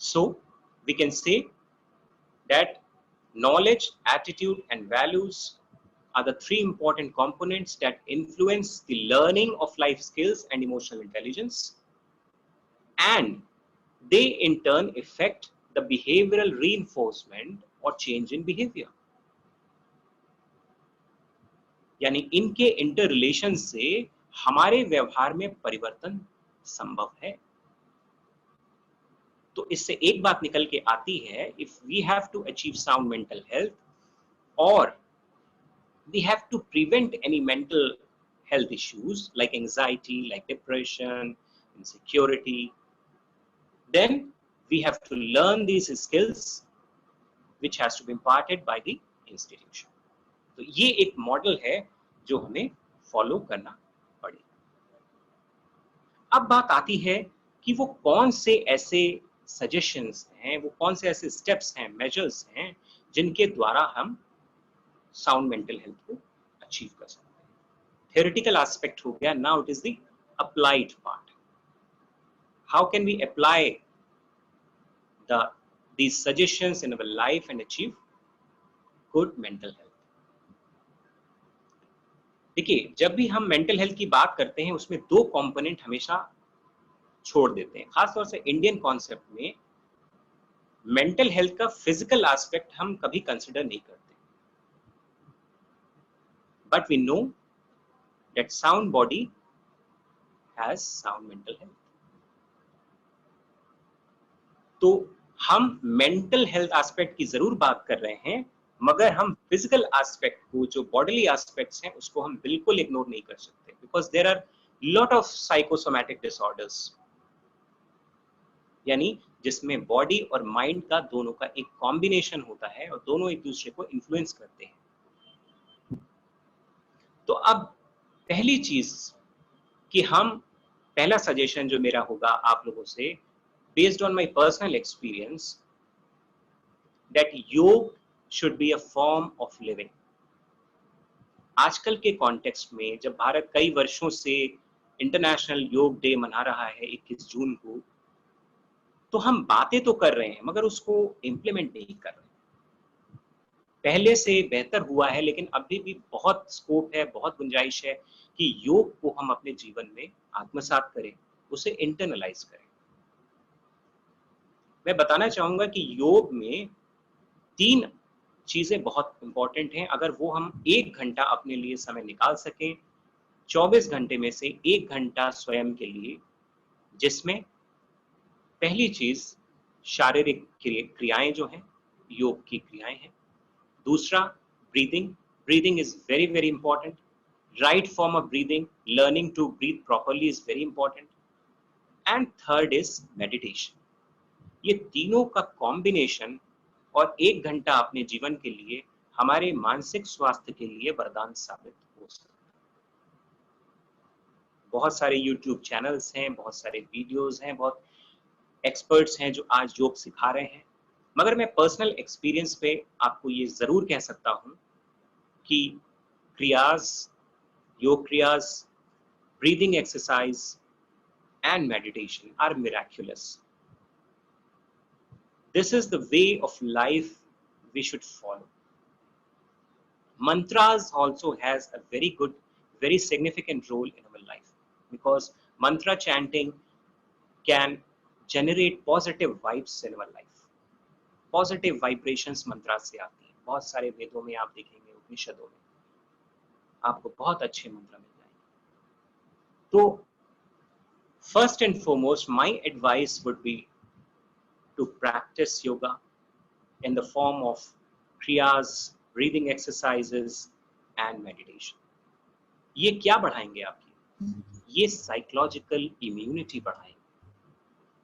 So we can say that knowledge, attitude, and values are the 3 important components that influence the learning of life skills and emotional intelligence, and they in turn affect the behavioral reinforcement or change in behavior. यानी इनके इंटररिलेशन से हमारे व्यवहार में परिवर्तन संभव है। तो इससे एक बात निकल के आती है, if we have to achieve sound mental health, or we have to prevent any mental health issues like anxiety, like depression, insecurity, then we have to learn these skills which has to be imparted by the institution. तो ये एक मॉडल है जो हमें फॉलो करना पड़ेगा। अब बात आती है कि वो कौन से ऐसे सजेशंस हैं, वो कौन से ऐसे स्टेप्स हैं, मेजर्स हैं जिनके द्वारा हम साउंड मेंटल हेल्थ को अचीव कर सकते हैं। थ्योरेटिकल एस्पेक्ट हो गया, now it is the applied part. How can we apply these suggestions in our life and achieve good mental health? देखिए, जब भी हम मेंटल हेल्थ की बात करते हैं उसमें 2 कंपोनेंट हमेशा छोड़ देते हैं। खासतौर से इंडियन कॉन्सेप्ट में मेंटल हेल्थ का फिजिकल एस्पेक्ट हम कभी कंसिडर नहीं करते। But we know that sound body has sound mental health. तो हम मेंटल हेल्थ एस्पेक्ट की जरूर बात कर रहे हैं, मगर हम फिजिकल एस्पेक्ट को, जो बॉडीली एस्पेक्ट्स हैं, उसको हम बिल्कुल इग्नोर नहीं कर सकते, because there are lot of psychosomatic disorders, यानी जिसमें बॉडी और माइंड का दोनों का एक कॉम्बिनेशन होता है और दोनों एक दूसरे को इन्फ्लुएंस करते हैं। तो अब पहली चीज कि हम, पहला सजेशन जो मेरा होगा आप लोगों से, based on my personal experience, that yoga should be a form of living. आजकल के कॉन्टेक्स्ट में जब भारत कई वर्षों से इंटरनेशनल योग डे मना रहा है 21 जून को, तो हम बातें तो कर रहे हैं मगर उसको इम्प्लीमेंट नहीं कर रहे। पहले से बेहतर हुआ है लेकिन अभी भी बहुत स्कोप है, बहुत गुंजाइश है कि योग को हम अपने जीवन में आत्मसात करें, उसे इंटरनलाइज करें। मैं बताना चाहूंगा कि योग में 3 चीजें बहुत इंपॉर्टेंट हैं। अगर वो हम 1 घंटा अपने लिए समय निकाल सकें, 24 घंटे में से 1 घंटा स्वयं के लिए, जिसमें पहली चीज शारीरिक क्रियाएं जो हैं, योग की क्रियाएं हैं। दूसरा breathing is very very important. Right form of breathing, learning to breathe properly is very important. And third is meditation. ये तीनों का कॉम्बिनेशन और 1 घंटा अपने जीवन के लिए हमारे मानसिक स्वास्थ्य के लिए वरदान साबित हो सकता है। बहुत सारे YouTube चैनल्स हैं, बहुत सारे वीडियोस हैं, बहुत एक्सपर्ट्स हैं जो आज योग सिखा रहे हैं, मगर मैं पर्सनल एक्सपीरियंस पे आपको ये जरूर कह सकता हूं कि योग क्रियाज, breathing exercise and meditation are miraculous. This is the way of life we should follow. Mantras also has a very significant role in our life, because mantra chanting can generate positive vibes in our life. Positive vibrations mantra से आती हैं। बहुत सारे वेदों में आप देखेंगे, उपनिषदों में आपको बहुत अच्छे मंत्र मिल जाएंगे। तो first and foremost, my advice would be to practice yoga in the form of kriyas, breathing exercises and meditation. ये क्या बढ़ाएंगे आपकी? ये साइकोलॉजिकल इम्यूनिटी बढ़ाएंगे।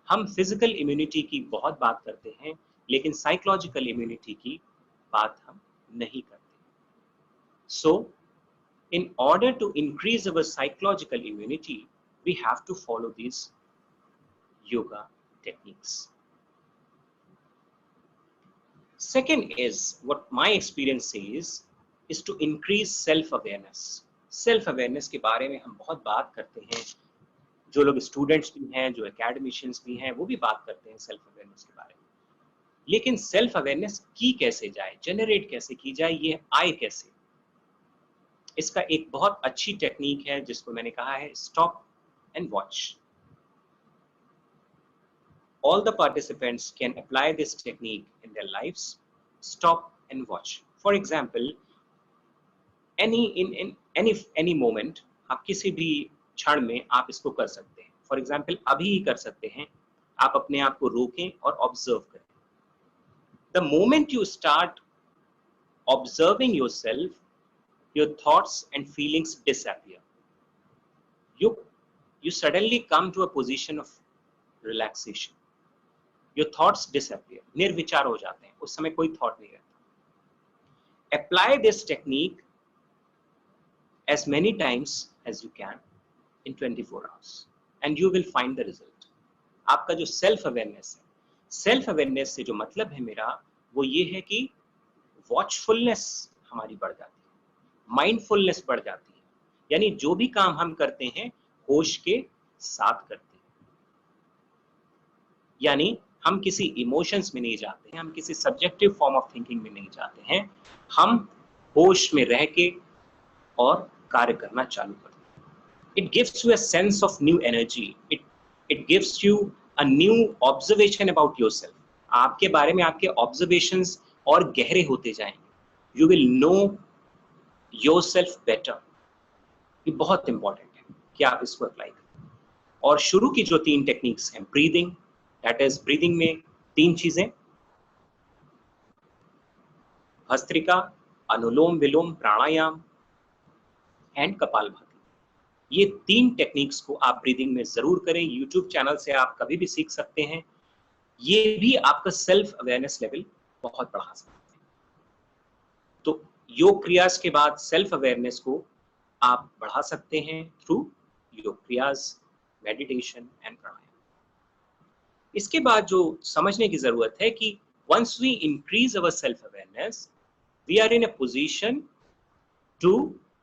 हम फिजिकल इम्यूनिटी की बहुत बात करते हैं लेकिन साइकोलॉजिकल इम्यूनिटी की बात हम नहीं करते। So, in order to increase our psychological immunity, we have to follow these yoga techniques. Second is, what my experience says, is to increase self-awareness. Self-awareness के बारे में हम बहुत बात करते हैं, जो लोग स्टूडेंट्स भी हैं, जो एकेडमिशियंस भी हैं, वो भी बात करते हैं सेल्फ-अवेयरनेस के बारे में। लेकिन सेल्फ-अवेयरनेस की कैसे जाए, जनरेट कैसे की जाए, ये आए कैसे? इसका एक बहुत अच्छी टेक्निक है जिसको मैंने कहा है stop and watch. All the participants can apply this technique in their lives. Stop and watch. For example, any moment, आप किसी भी क्षण में आप इसको कर सकते हैं। For example, अभी ही कर सकते हैं। आप अपने आप को रोकें और observe करें। The moment you start observing yourself, your thoughts and feelings disappear. You suddenly come to a position of relaxation. Your thoughts disappear. निर्विचार हो जाते हैं, उस समय कोई thought नहीं रहता। Apply this technique as many times as you can in 24 hours and you will find the result. आपका जो self awareness है, self awareness से जो मतलब है मेरा, वो ये है कि watchfulness हमारी बढ़ जाती है, mindfulness बढ़ जाती है, यानी जो भी काम हम करते हैं होश के साथ करते हैं। यानी हम किसी इमोशंस में नहीं जाते हैं, हम किसी सब्जेक्टिव फॉर्म ऑफ थिंकिंग में नहीं जाते हैं, हम होश में रह के और कार्य करना चालू करते हैं। It gives you a sense of new energy, it gives you a new observation about yourself. आपके बारे में आपके ऑब्जर्वेशंस और गहरे होते जाएंगे। You will know yourself better. ये बहुत इंपॉर्टेंट है कि आप इसको अप्लाई करें। और शुरू की जो 3 टेक्निक्स हैं, ब्रीदिंग, दैट इज ब्रीदिंग में 3 चीजें, भस्त्रिका, अनुलोम विलोम प्राणायाम एंड कपालभाति। ये 3 टेक्निक्स को आप ब्रीदिंग में जरूर करें। यूट्यूब चैनल से आप कभी भी सीख सकते हैं। ये भी आपका सेल्फ अवेयरनेस लेवल बहुत बढ़ा सकते हैं। तो योग क्रियास के बाद सेल्फ अवेयरनेस को आप बढ़ा सकते हैं थ्रू योग क्रियास, मेडिटेशन एंड प्राणायाम। इसके बाद जो समझने की जरूरत है कि once we increase our self awareness, we are in a position to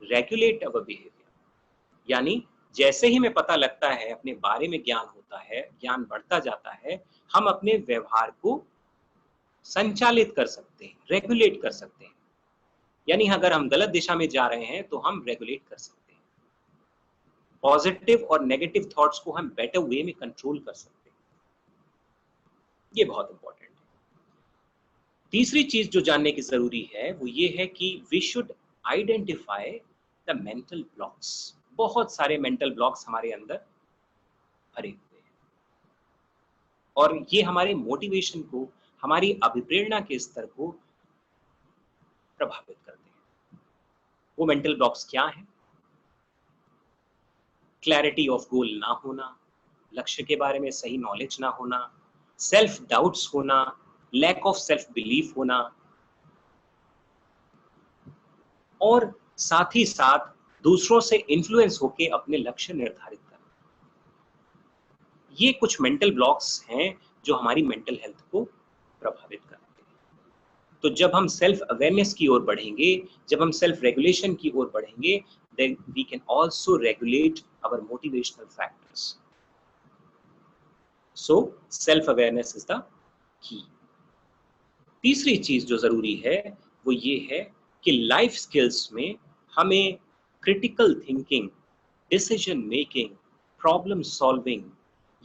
regulate our behaviour, यानी जैसे ही हमें पता लगता है, अपने बारे में ज्ञान होता है, ज्ञान बढ़ता जाता है, हम अपने व्यवहार को संचालित कर सकते हैं, रेगुलेट कर सकते हैं। यानी अगर हम गलत दिशा में जा रहे हैं तो हम रेगुलेट कर सकते हैं, पॉजिटिव और नेगेटिव थॉट्स को हम बेटर वे में कंट्रोल कर सकते हैं। ये बहुत इंपॉर्टेंट है। तीसरी चीज जो जानने की जरूरी है वो ये है कि we should identify the mental blocks. बहुत सारे मेंटल ब्लॉक्स हमारे अंदर भरे हुए हैं और ये हमारे मोटिवेशन को, हमारी अभिप्रेरणा के स्तर को प्रभावित करते हैं। वो मेंटल ब्लॉक्स क्या हैं? क्लैरिटी ऑफ गोल ना होना, लक्ष्य के बारे में सही नॉलेज ना होना, सेल्फ डाउट्स होना, लैक ऑफ सेल्फ बिलीफ होना, और साथ ही साथ दूसरों से इन्फ्लुएंस होके अपने लक्ष्य निर्धारित करना। ये कुछ मेंटल ब्लॉक्स हैं जो हमारी मेंटल हेल्थ को प्रभावित करते हैं। तो जब हम सेल्फ अवेयरनेस की ओर बढ़ेंगे, जब हम सेल्फ रेगुलेशन की ओर बढ़ेंगे, then we can also regulate our motivational factors. So self awareness is the key. तीसरी चीज जो जरूरी है वो ये है कि लाइफ स्किल्स में हमें critical thinking, decision making, problem solving,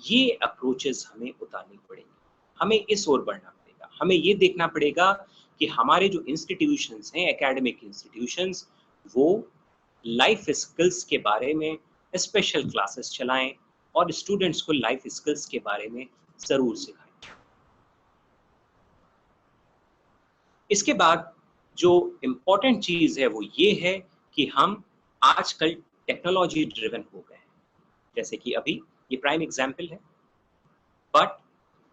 ये अप्रोचेस हमें उतारनी पड़ेगी। हमें इस ओर बढ़ना पड़ेगा। हमें ये देखना पड़ेगा कि हमारे जो इंस्टीट्यूशंस हैं, एकेडमिक इंस्टीट्यूशंस, वो लाइफ स्किल्स के बारे में स्पेशल क्लासेस चलाएं और स्टूडेंट्स को लाइफ स्किल्स के बारे में जरूर सिखाएं। इसके बाद जो इम्पोर्टेंट चीज है वो ये है कि हम आजकल टेक्नोलॉजी ड्रिवन हो गए हैं। जैसे कि अभी ये प्राइम एग्जाम्पल है, but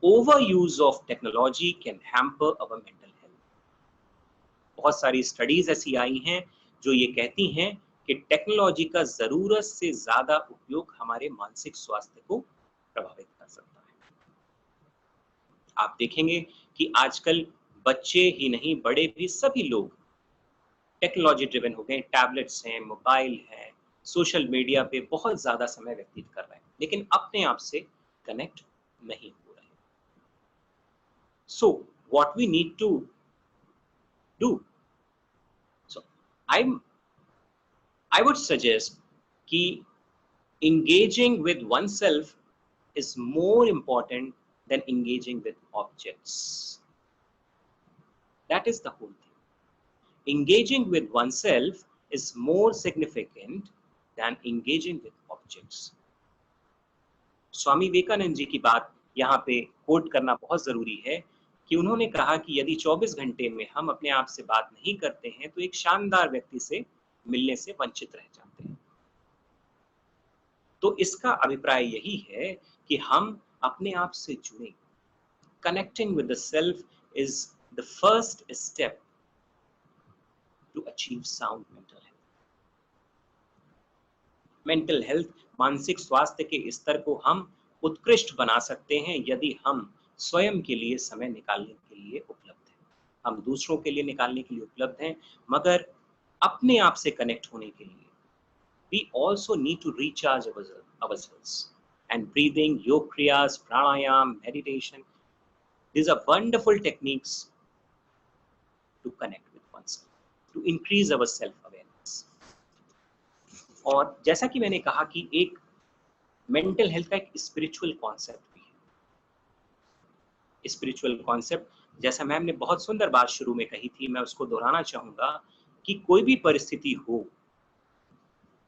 over use of technology can hamper our mental health. बहुत सारी स्टडीज ऐसी आई हैं जो ये कहती हैं कि टेक्नोलॉजी का जरूरत से ज्यादा उपयोग हमारे मानसिक स्वास्थ्य को प्रभावित कर सकता है। आप देखेंगे कि आजकल बच्चे ही नहीं, बड़े भी, सभी लोग टेक्नोलॉजी ड्रिवन हो गए। टैबलेट्स हैं, मोबाइल है, सोशल मीडिया पे बहुत ज्यादा समय व्यतीत कर रहे हैं, लेकिन अपने आप से कनेक्ट नहीं हो रहे। So what we need to do, so I would suggest कि engaging with oneself is more important than engaging with objects. That is the whole thing. Engaging with oneself is more significant than engaging with objects. Swami Vivekananda ji की बात यहाँ पे कोट करना बहुत जरूरी है कि उन्होंने कहा कि यदि 24 घंटे में हम अपने आप से बात नहीं करते हैं तो एक शानदार व्यक्ति से मिलने से वंचित रह जाते हैं। तो इसका अभिप्राय यही है कि हम अपने आप से जुड़ें। Connecting with the self is the first step to achieve sound mental health. Mental health, मानसिक स्वास्थ्य के स्तर को हम उत्कृष्ट बना सकते हैं यदि हम स्वयं के लिए समय निकालने के लिए उपलब्ध हैं। हम दूसरों के लिए निकालने के लिए उपलब्ध हैं, मगर अपने आप से कनेक्ट होने के लिए we also need to recharge ourselves, and breathing, yoga kriyas, pranayam, meditation, these are wonderful techniques to connect with oneself, to increase our self awareness. और जैसा कि मैंने कहा कि एक मेंटल हेल्थ का एक स्पिरिचुअल कॉन्सेप्ट भी है। स्पिरिचुअल कॉन्सेप्ट, जैसा मैम ने बहुत सुंदर बात शुरू में कही थी, मैं उसको दोहराना चाहूंगा कि कोई भी परिस्थिति हो,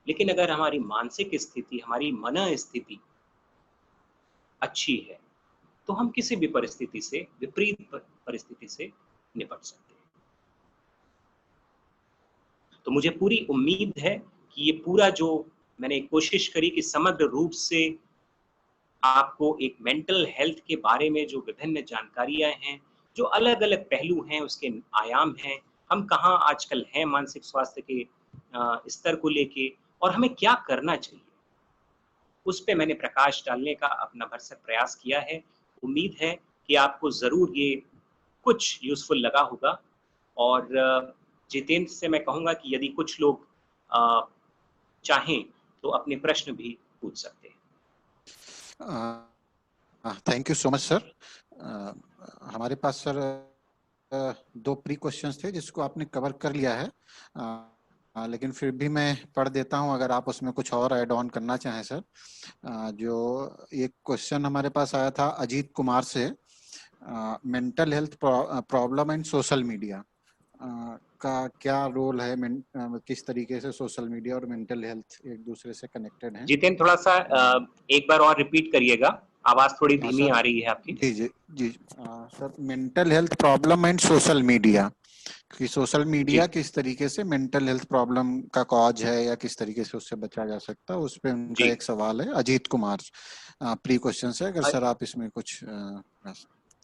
लेकिन अगर हमारी मानसिक स्थिति, हमारी मन स्थिति अच्छी है तो हम किसी भी परिस्थिति से, विपरीत परिस्थिति से निपट सकते हैं। तो मुझे पूरी उम्मीद है कि ये पूरा जो मैंने कोशिश करी कि समग्र रूप से आपको एक मेंटल हेल्थ के बारे में जो विभिन्न जानकारियां हैं, जो अलग अलग पहलू हैं, उसके आयाम हैं, हम कहाँ आजकल हैं मानसिक स्वास्थ्य के स्तर को लेके और हमें क्या करना चाहिए, उस पे मैंने प्रकाश डालने का अपना भरसक प्रयास किया है। उम्मीद है कि आपको जरूर ये कुछ यूजफुल लगा होगा। और जितेंद्र से मैं कहूँगा कि यदि कुछ लोग चाहें तो अपने प्रश्न भी पूछ सकते हैं। Thank you so much sir. हमारे पास सर दो प्री क्वेश्चंस थे जिसको आपने कवर कर लिया है, लेकिन फिर भी मैं पढ़ देता हूं अगर आप उसमें कुछ और ऐड ऑन करना चाहें सर। जो एक क्वेश्चन हमारे पास आया था अजीत कुमार से, mental health problem and social media का क्या रोल है, किस तरीके से सोशल मीडिया और मेंटल हेल्थ एक दूसरे से कनेक्टेड हैं। जितेंद्र थोड़ा सा एक बार और रिपीट करिएगा, आवाज थोड़ी धीमी आ रही है आपकी। जी जी जी sir, mental health problem and social media, कि सोशल मीडिया किस तरीके से मेंटल हेल्थ प्रॉब्लम का कॉज है या किस तरीके से उससे बचा जा सकता है, उस पे उनका एक सवाल है। अजीत कुमार प्री क्वेश्चन है, अगर सर आप इसमें कुछ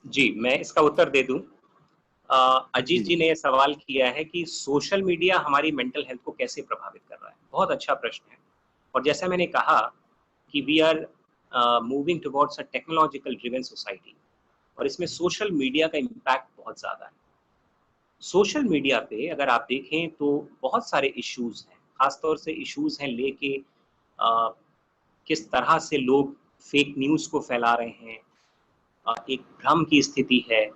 जी मैं इसका उत्तर दे दूं। अजीत जी ने यह सवाल किया है कि सोशल मीडिया हमारी मेंटल हेल्थ को कैसे प्रभावित कर रहा है। बहुत अच्छा प्रश्न है, और जैसा मैंने कहा कि we are moving towards a technological driven society, और इसमें सोशल मीडिया का इम्पैक्ट बहुत ज़्यादा है। सोशल मीडिया पे अगर आप देखें तो बहुत सारे इश्यूज हैं, खासतौर से इश्यूज हैं लेके किस तरह से लोग फेक न्यूज़ को फैला रहे हैं, एक भ्रम की स्थिति है,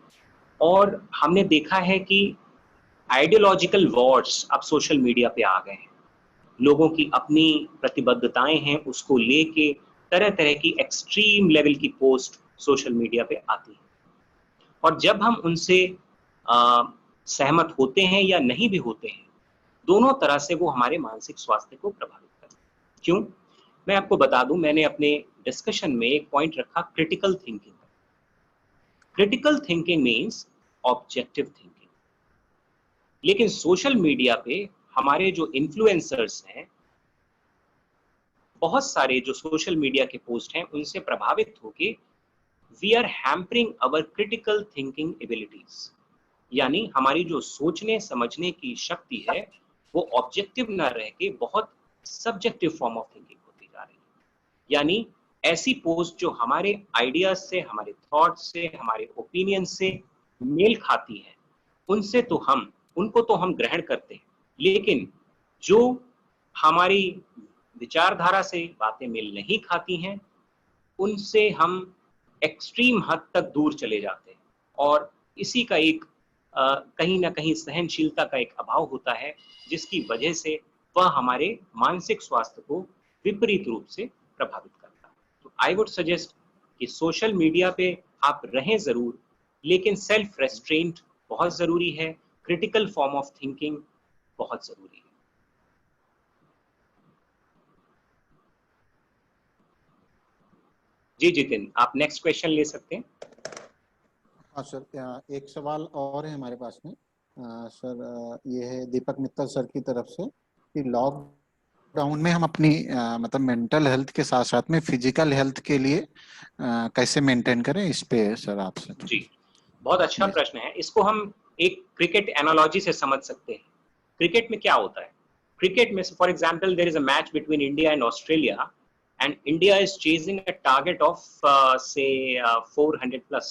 और हमने देखा है कि आइडियोलॉजिकल वॉर्स अब सोशल मीडिया पे आ गए हैं। लोगों की अपनी प्रतिबद्धताएं हैं, उसको लेके तरह तरह की एक्सट्रीम लेवल की पोस्ट सोशल मीडिया पे आती है, और जब हम उनसे सहमत होते हैं या नहीं भी होते हैं, दोनों तरह से वो हमारे मानसिक स्वास्थ्य को प्रभावित करते हैं। क्यों? मैं आपको बता दूं, मैंने अपने डिस्कशन में एक पॉइंट रखा critical thinking. Critical thinking means objective thinking, लेकिन सोशल मीडिया पे हमारे जो इन्फ्लुएंसर्स हैं, बहुत सारे जो सोशल मीडिया के पोस्ट हैं, उनसे प्रभावित होके we are hampering our critical thinking abilities, यानी हमारी जो सोचने समझने की शक्ति है वो ऑब्जेक्टिव ना रह के बहुत सब्जेक्टिव फॉर्म ऑफ थिंकिंग होती जा रही है। यानी ऐसी पोस्ट जो हमारे आइडियाज से, हमारे थॉट से, हमारे ओपिनियन से मेल खाती है, उनको तो हम ग्रहण करते हैं, लेकिन जो हमारी विचारधारा से बातें मेल नहीं खाती हैं, उनसे हम एक्सट्रीम हद तक दूर चले जाते हैं, और इसी का एक कहीं ना कहीं सहनशीलता का एक अभाव होता है, जिसकी वजह से वह हमारे मानसिक स्वास्थ्य को विपरीत रूप से प्रभावित करता है। तो आई वुड सजेस्ट कि सोशल मीडिया पे आप रहें जरूर, लेकिन सेल्फ रेस्ट्रेंट बहुत जरूरी है, क्रिटिकल फॉर्म ऑफ थिंकिंग बहुत जरूरी है। जी जितिन, आप नेक्स्ट क्वेश्चन ले सकते हैं। हाँ सर, एक सवाल और है हमारे पास में सर, ये है दीपक मित्तल सर की तरफ से कि लॉकडाउन में हम अपनी मतलब मेंटल हेल्थ के साथ साथ में फिजिकल हेल्थ के लिए कैसे मेंटेन करें, इस पे सर आपसे। जी बहुत अच्छा प्रश्न है। इसको हम एक क्रिकेट एनालॉजी से समझ सकते हैं। क्रिकेट में क्या होता है? क्रिकेट में for example there is a match between India and Australia, and India is chasing a target of say 400 plus.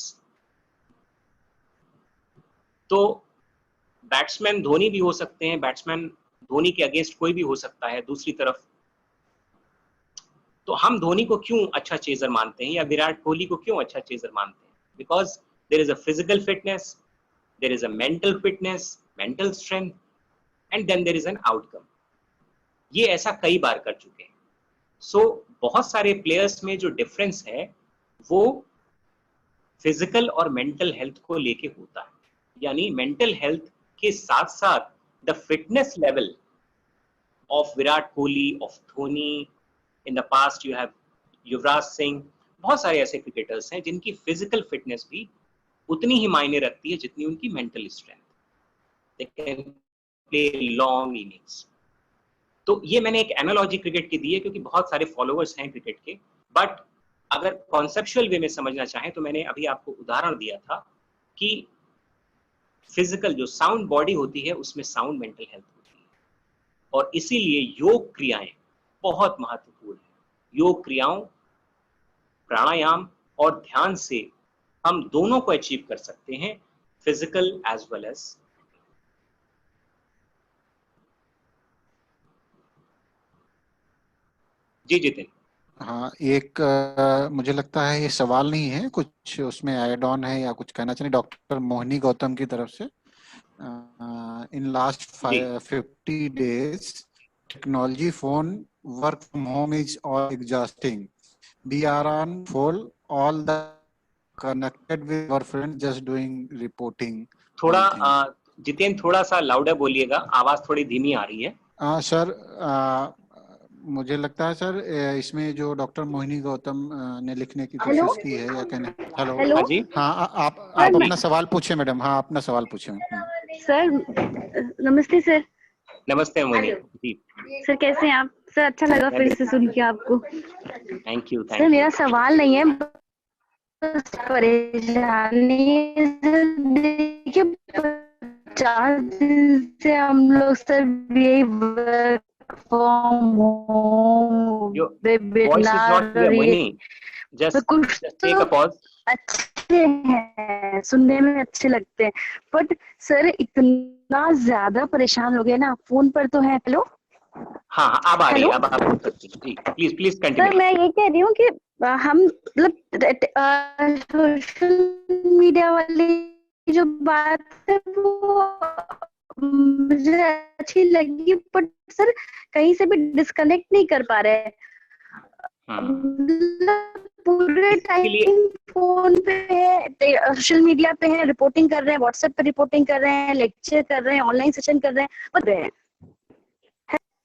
तो बैट्समैन धोनी भी हो सकते हैं, बैट्समैन धोनी के अगेंस्ट कोई भी हो सकता है दूसरी तरफ। तो हम धोनी को क्यों अच्छा चेजर मानते हैं या विराट कोहली को क्यों अच्छा चेजर मानते हैं? Because there is a physical fitness, there is a mental fitness, mental strength, and then there is an outcome. ये ऐसा कई बार कर चुके हैं। सो बहुत सारे प्लेयर्स में जो डिफरेंस है वो फिजिकल और मेंटल हेल्थ को लेके होता है। यानी मेंटल हेल्थ के साथ साथ the fitness level of Virat Kohli, of Dhoni, in the past you have Yuvraj Singh, बहुत सारे ऐसे क्रिकेटर्स हैं जिनकी फिजिकल फिटनेस भी उतनी ही मायने रखती है जितनी उनकी mental strength. They can play long innings. तो ये मैंने एक एनालॉजी क्रिकेट की दी है क्योंकि बहुत सारे फॉलोअर्स हैं क्रिकेट के, बट अगर कॉन्सेप्चुअल वे में समझना चाहें तो मैंने अभी आपको उदाहरण दिया था कि फिजिकल जो साउंड बॉडी होती है उसमें साउंड मेंटल हेल्थ होती है, और इसीलिए योग क्रियाएं बहुत महत्वपूर्ण है। योग क्रियाओं, प्राणायाम और ध्यान से हम दोनों को अचीव कर सकते हैं, फिजिकल एज वेल एज। जी जितिन। हाँ, एक मुझे लगता है ये सवाल नहीं है, कुछ उसमें ऐड ऑन है या कुछ कहना चाहिए डॉक्टर मोहिनी गौतम की तरफ से। इन लास्ट जी 50 days technology phone work from home is all exhausting. We are on full all the connected with our friends just doing reporting थोड़ा all things. जितेन थोड़ा सा लाउडर बोलिएगा, आवाज थोड़ी धीमी आ रही है। सर, मुझे लगता है सर इसमें जो डॉक्टर मोहिनी गौतम ने लिखने की हेलो कोशिश की है या कहने। हेलो। हेलो हाँ जी हाँ, आप सर अपना सवाल पूछे मैडम। हाँ, अपना सवाल पूछे। सर नमस्ते सर। नमस्ते मोहिनी जी। सर कैसे हैं आप? सर अच्छा लगा मैं फिर से सुन के आपको। थैंक यू सर मेरा सवाल नहीं है, बस परेशानी है। सर देखिए 50 दिन से हम लोग सर यही work from home, your voice is not webinar clear और ये मोहिनी, तो जस्ट कुछ टेक तो अ पॉज। अच्छे हैं, सुनने में अच्छे लगते हैं, बट सर इतना ज्यादा परेशान हो गए ना, फोन पर तो है। हेलो हाँ हाँ, अब आ रही हेलो है, अब आप बोल सकती हैं जी। Please please sir, continue. मैं ये कह रही हूँ कि हम मतलब सोशल मीडिया वाली जो बात है वो मुझे अच्छी लगी, बट सर कहीं से भी डिस्कनेक्ट नहीं कर पा रहे हैं। मतलब पूरे इसके लिए टाइम फोन पे है, सोशल मीडिया पे है, रिपोर्टिंग कर रहे हैं, व्हाट्सएप पे रिपोर्टिंग कर रहे हैं, लेक्चर कर रहे हैं, ऑनलाइन सेशन कर रहे हैं, कर रहे हैं।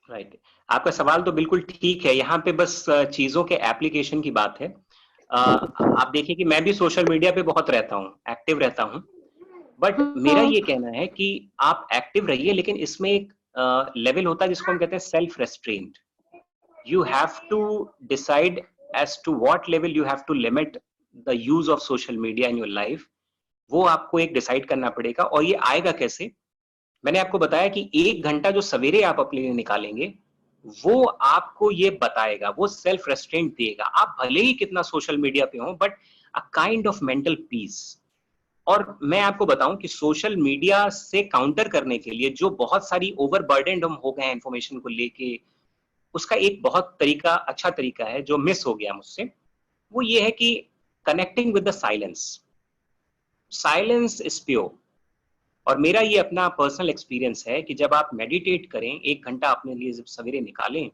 राइट, आपका सवाल तो बिल्कुल ठीक है। यहाँ पे बस चीजों के एप्लीकेशन की बात है। आप देखिए कि मैं भी सोशल मीडिया पे बहुत रहता हूँ, एक्टिव रहता हूँ, बट मेरा ये कहना है कि आप एक्टिव रहिए, लेकिन इसमें एक लेवल होता है जिसको हम कहते हैं self restaurant. You have to decide as to what level you have to limit the use of social media in your life. वो आपको एक डिसाइड करना पड़ेगा। और ये आएगा कैसे? मैंने आपको बताया कि 1 घंटा जो सवेरे आप अपने लिए निकालेंगे, वो आपको ये बताएगा, वो सेल्फ रेस्ट्रेंट देगा। आप भले ही कितना सोशल मीडिया पे हो, but a kind of mental peace. और मैं आपको बताऊं कि सोशल मीडिया से काउंटर करने के लिए जो बहुत सारी ओवरबर्डेंड हम हो गए हैं इंफॉर्मेशन को लेके, उसका एक बहुत तरीका, अच्छा तरीका है जो मिस हो गया मुझसे। वो ये है कि connecting with the silence. Silence is pure. और मेरा ये अपना पर्सनल एक्सपीरियंस है कि जब आप मेडिटेट करें, 1 घंटा अपने लिए जब सवेरे निकालें,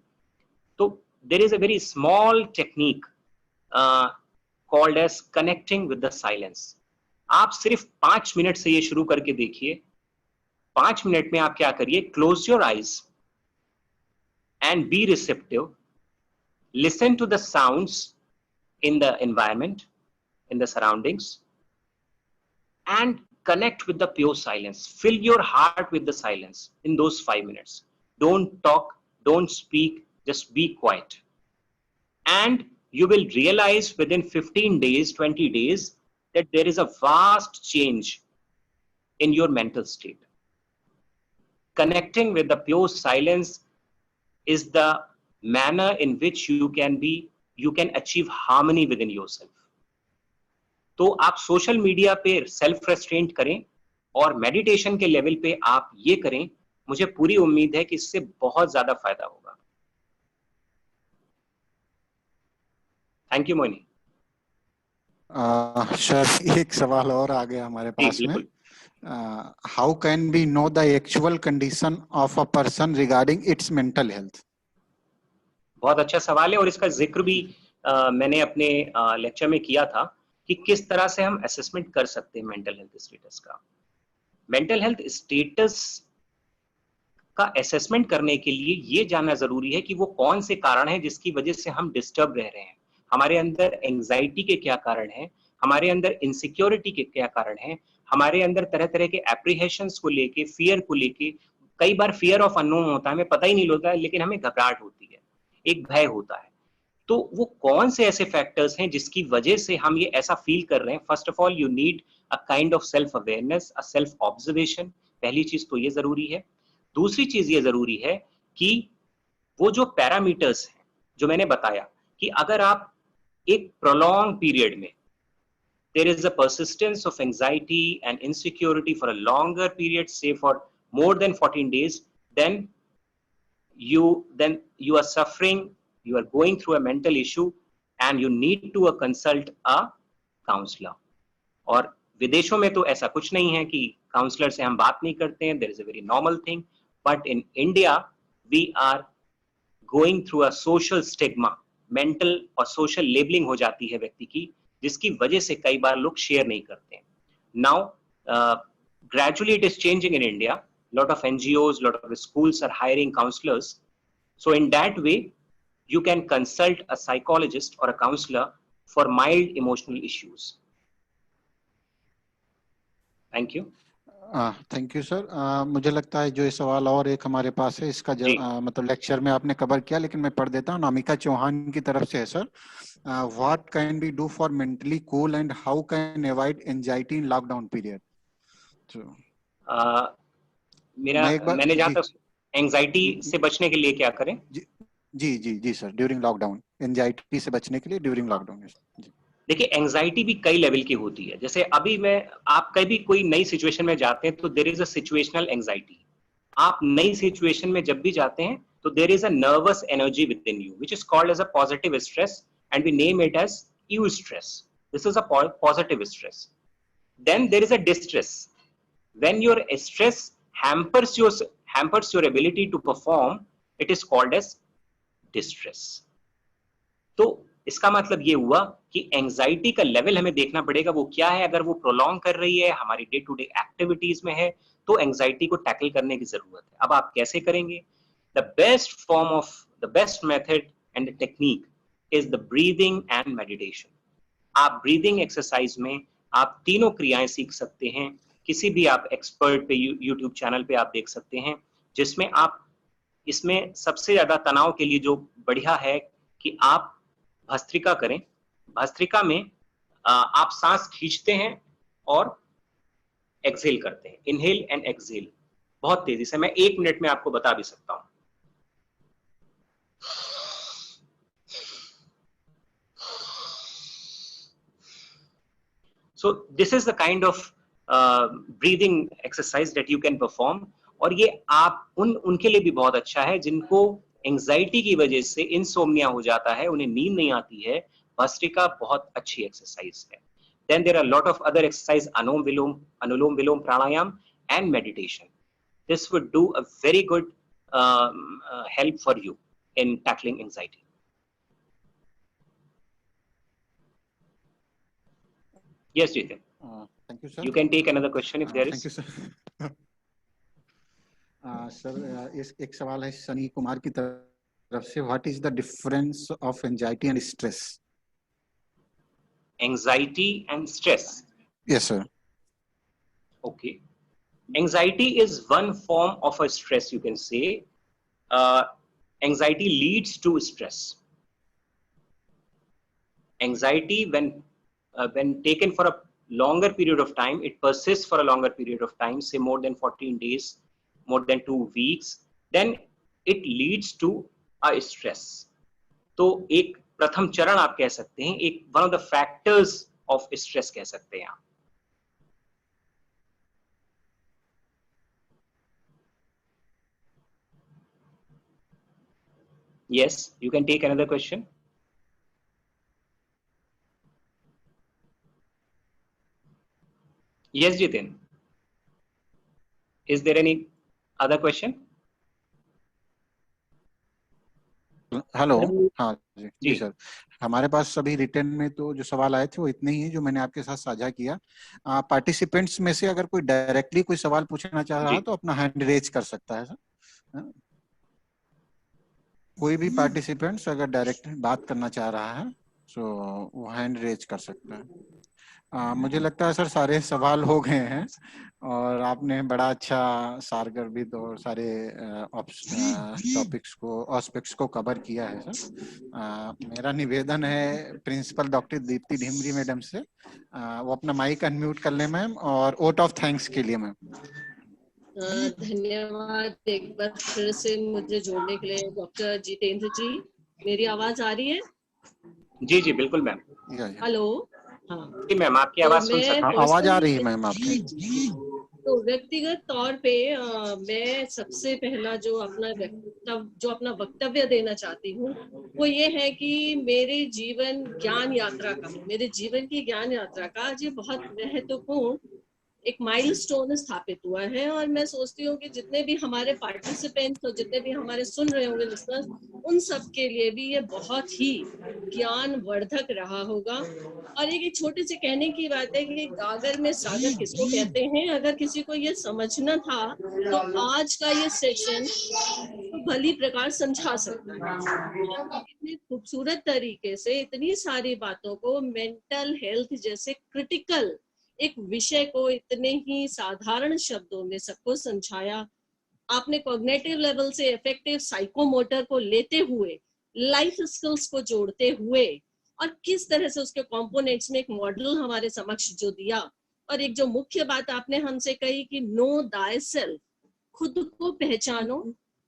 तो there is a very small technique called as connecting with the silence. आप सिर्फ 5 मिनट से ये शुरू करके देखिए। 5 मिनट में आप क्या करिए, close your eyes and be receptive. Listen to the sounds in the environment, in the surroundings, and connect with the pure silence. Fill your heart with the silence in those 5 minutes. Don't talk, don't speak, just be quiet. And you will realize within 15 days, 20 days, that there is a vast change in your mental state. Connecting with the pure silence is the manner in which you can achieve harmony within yourself. तो आप सोशल मीडिया पे सेल्फ रेस्ट्रेंट करें और मेडिटेशन के लेवल पे आप ये करें। मुझे पूरी उम्मीद है कि इससे बहुत ज्यादा फायदा होगा। Thank you Mohini. सर, एक सवाल और आ गया हमारे पास में। How can be know the actual condition of a person regarding it's mental health? बहुत अच्छा सवाल है, और इसका जिक्र भी मैंने अपने लेक्चर में किया था कि किस तरह से हम असेसमेंट कर सकते हैं मेंटल हेल्थ स्टेटस का। मेंटल हेल्थ स्टेटस का असेसमेंट करने के लिए ये जानना जरूरी है कि वो कौन से कारण हैं जिसकी वजह से हम डिस्टर्ब रह रहे हैं। हमारे अंदर एंजाइटी के क्या कारण हैं, हमारे अंदर इनसिक्योरिटी के क्या कारण हैं, हमारे अंदर तरह तरह के एप्रीहेशंस को लेके, फियर को लेके। कई बार फियर ऑफ अननोन होता है, हमें पता ही नहीं होता है, लेकिन हमें घबराहट होती है, एक भय होता है। तो वो कौन से ऐसे फैक्टर्स हैं जिसकी वजह से हम ये ऐसा फील कर रहे हैं? First of all you need a kind of self awareness, a self observation. पहली चीज तो ये जरूरी है। दूसरी चीज ये जरूरी है कि वो जो पैरामीटर्स हैं जो मैंने बताया, कि अगर आप एक प्रोलॉन्ग पीरियड में there is a persistence of anxiety and insecurity for a longer period, say for more than 14 days, then you are suffering you are going through a mental issue and you need to consult a counselor. और विदेशों में तो ऐसा कुछ नहीं है कि काउंसलर से हम बात नहीं करते हैं, there is a very normal thing, but in India we are going through a social stigma, mental और social labeling हो जाती है व्यक्ति की, जिसकी वजह से कई बार लोग शेयर नहीं करते हैं. Now gradually it is changing in India. Lot of NGOs, lot of schools are hiring counselors. So in that way, you can consult a psychologist or a counselor for mild emotional issues. Thank you. Thank you sir. मुझे लगता है जो ये सवाल और एक हमारे पास है, इसका मतलब लेक्चर में आपने कवर किया, लेकिन मैं पढ़ देता हूँ. नामिका चौहान की तरफ से है sir. What can be do for mentally cool and how can avoid anxiety in lockdown period? मैंने जहाँ तक एंजाइटी से बचने के लिए क्या करें? जी जी जी सर, ड्यूरिंग लॉकडाउन एंजाइटी से बचने के लिए ड्यूरिंग लॉकडाउन. देखिए, एंजाइटी भी कई लेवल की होती है. जैसे अभी आप कभी कोई नई सिचुएशन में जाते हैं तो there is a situational anxiety. आप नई सिचुएशन में जब भी जाते हैं तो there is a nervous energy within you which is called as a positive stress and we name it as eustress. This is a positive stress. Then there is a distress. When your stress hampers your ability to perform, it is called as distress. तो इसका मतलब ये हुआ कि एंजाइटी का लेवल हमें देखना पड़ेगा वो क्या है. अगर वो प्रोलॉन्ग कर रही है, हमारी डे टू डे एक्टिविटीज में है, तो एंजाइटी को टैकल करने की जरूरत है. अब आप कैसे करेंगे? The best method and the technique is the breathing and meditation. आप ब्रीदिंग एक्सरसाइज में आप तीनों क्रियाएं सीख सकते हैं. किसी भी आप एक्सपर्ट पे यूट्यूब चैनल पे आप देख सकते हैं, जिसमें आप इसमें सबसे ज्यादा तनाव के लिए जो बढ़िया है कि आप भस्त्रिका करें. भस्त्रिका में आप सांस खींचते हैं और एक्सहेल करते हैं. इनहेल एंड एक्सहेल बहुत तेजी से. मैं 1 मिनट में आपको बता भी सकता हूं. So this is the kind of breathing exercise that you can perform. और ये आप उनके लिए भी बहुत अच्छा है जिनको एंजाइटी की वजह से इंसोम्निया हो जाता है, उन्हें नींद नहीं आती है. भस्त्रिका बहुत अच्छी एक्सरसाइज है. Then there are a lot of other exercise, anulom vilom pranayama and meditation. This would do a very good help for you in tackling anxiety. Yes, Jitin. Thank you, sir. You can take another question if there is. Thank you, sir. Sir, एक सवाल है सनी कुमार की तरफ से. What is the difference of anxiety and stress? Anxiety and stress. Yes, sir. Okay. Anxiety is one form of a stress, you can say. Anxiety leads to stress. Anxiety, when taken for a longer period of time, it persists for a longer period of time, say more than 14 days, more than 2 weeks, then it leads to a stress. तो एक प्रथम चरण आप कह सकते हैं, एक one of the factors of stress कह सकते हैं आप. Yes, you can take another question. Yes, Jitin. Is there any other question? Hello. हाँ जी सर, हमारे पास सभी रिटर्न में तो जो सवाल आए थे वो इतने ही हैं जो मैंने आपके साथ साझा किया. पार्टिसिपेंट्स में से अगर कोई डायरेक्टली कोई सवाल पूछना चाह रहा है तो अपना हैंड रेज कर सकता है सर. कोई भी पार्टिसिपेंट्स अगर डायरेक्ट बात करना चाह रहा है तो वो हैंड रेज कर सकता है. मुझे लगता है सर सारे सवाल हो गए हैं और आपने बड़ा अच्छा सारगर्भित और सारे टॉपिक्स को एस्पेक्ट्स को कवर किया है सर. मेरा निवेदन है principal doctor Deepti Dimri madam से, वो अपना माइक अनम्यूट कर ले मैम, और वोट ऑफ थैंक्स के लिए मैम. धन्यवाद एक बार फिर से मुझे जोड़ने के लिए डॉक्टर जितेंद्र जी. मेरी आवाज आ रही है? जी जी बिल्कुल मैम. हेलो. हाँ जी मैम, आपकी आवाज सुन सकते हैं. आवाज आ रही है मैम आपकी? तो व्यक्तिगत तौर पे मैं सबसे पहला जो अपना वक्तव्य देना चाहती हूँ वो ये है कि मेरे जीवन की ज्ञान यात्रा का आज ये बहुत महत्वपूर्ण एक माइलस्टोन स्थापित हुआ है। और मैं सोचती हूँ कि जितने भी हमारे पार्टिसिपेंट्स और जितने भी हमारे सुन रहे होंगे लिसनर्स, उन सब के लिए भी ये बहुत ही ज्ञानवर्धक रहा होगा। और एक छोटे से कहने की बात है कि गागर में सागर किसको कहते हैं, अगर किसी को ये समझना था तो आज का ये सेशन भली प्रकार समझा सकता है। इतने खूबसूरत तरीके से इतनी सारी बातों को, मेंटल हेल्थ जैसे क्रिटिकल एक विषय को इतने ही साधारण शब्दों में सबको समझाया। आपने कॉग्निटिव लेवल से इफेक्टिव साइकोमोटर को लेते हुए लाइफ स्किल्स को जोड़ते हुए और किस तरह से उसके कंपोनेंट्स में एक मॉडल हमारे समक्ष जो दिया। और एक जो मुख्य बात आपने हमसे कही कि नो दाय सेल्फ, खुद को पहचानो,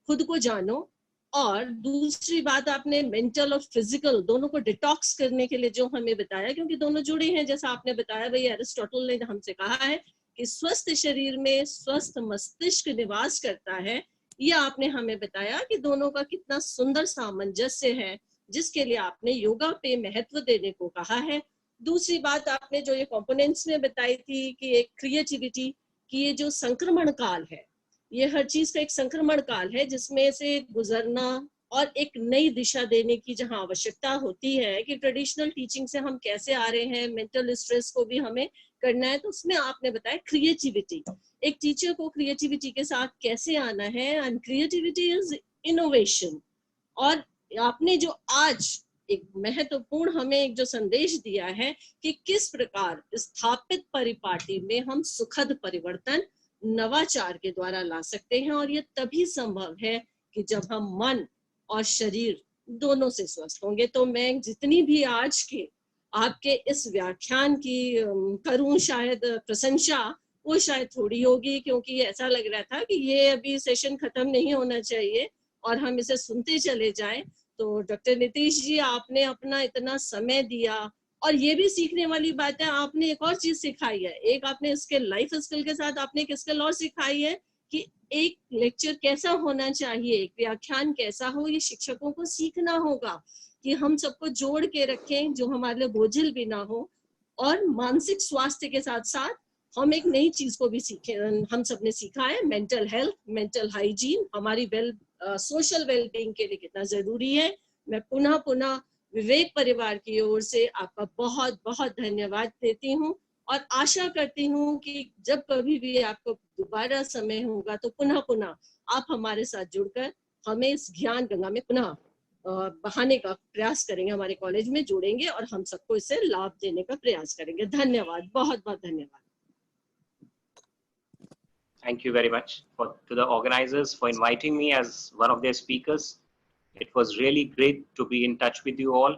खुद को जानो। और दूसरी बात आपने मेंटल और फिजिकल दोनों को डिटॉक्स करने के लिए जो हमें बताया, क्योंकि दोनों जुड़े हैं। जैसा आपने बताया भाई, एरिस्टोटल ने हमसे कहा है कि स्वस्थ शरीर में स्वस्थ मस्तिष्क निवास करता है। यह आपने हमें बताया कि दोनों का कितना सुंदर सामंजस्य है, जिसके लिए आपने योगा पे महत्व देने को कहा है। दूसरी बात आपने जो ये कंपोनेंट्स में बताई थी कि एक क्रिएटिविटी की ये जो संक्रमण काल है, ये हर चीज का एक संक्रमण काल है जिसमें से गुजरना और एक नई दिशा देने की जहां आवश्यकता होती है कि ट्रेडिशनल टीचिंग से हम कैसे आ रहे हैं, मेंटल स्ट्रेस को भी हमें करना है। तो उसमें आपने बताया क्रिएटिविटी, एक टीचर को क्रिएटिविटी के साथ कैसे आना है, एंड क्रिएटिविटी इज इनोवेशन। और आपने जो आज एक महत्वपूर्ण हमें एक जो संदेश दिया है कि किस प्रकार स्थापित परिपाटी में हम सुखद परिवर्तन नवाचार के द्वारा ला सकते हैं। और ये तभी संभव है कि जब हम मन और शरीर दोनों से स्वस्थ होंगे। तो मैं जितनी भी आज के आपके इस व्याख्यान की करूं शायद प्रशंसा, वो शायद थोड़ी होगी, क्योंकि ऐसा लग रहा था कि ये अभी सेशन खत्म नहीं होना चाहिए और हम इसे सुनते चले जाएं। तो डॉक्टर नीतीश जी, आपने अपना इतना समय दिया। और ये भी सीखने वाली बात है, आपने एक और चीज सिखाई है। एक आपने इसके लाइफ स्किल के साथ आपने एक स्किल और सिखाई है कि एक लेक्चर कैसा होना चाहिए, एक व्याख्यान कैसा हो, ये शिक्षकों को सीखना होगा कि हम सबको जोड़ के रखें, जो हमारे लिए बोझिल भी ना हो। और मानसिक स्वास्थ्य के साथ साथ हम एक नई चीज को भी सीखे, हम सबने सीखा है, मेंटल हेल्थ, मेंटल हाइजीन हमारी सोशल वेलबींग के लिए कितना जरूरी है। मैं पुनः पुनः विवेक परिवार की ओर से आपका बहुत बहुत धन्यवाद देती हूँ और आशा करती हूँ कि जब कभी भी आपको दोबारा समय होगा तो पुनः पुनः आप हमारे साथ जुड़कर हमें इस ज्ञान गंगा में पुनः बहाने का प्रयास करेंगे, हमारे कॉलेज में जोड़ेंगे और हम सबको इससे लाभ देने का प्रयास करेंगे। धन्यवाद, बहुत बहुत धन्यवाद। Thank you very much to the organizers for inviting me as one of their speakers. It was really great to be in touch with you all.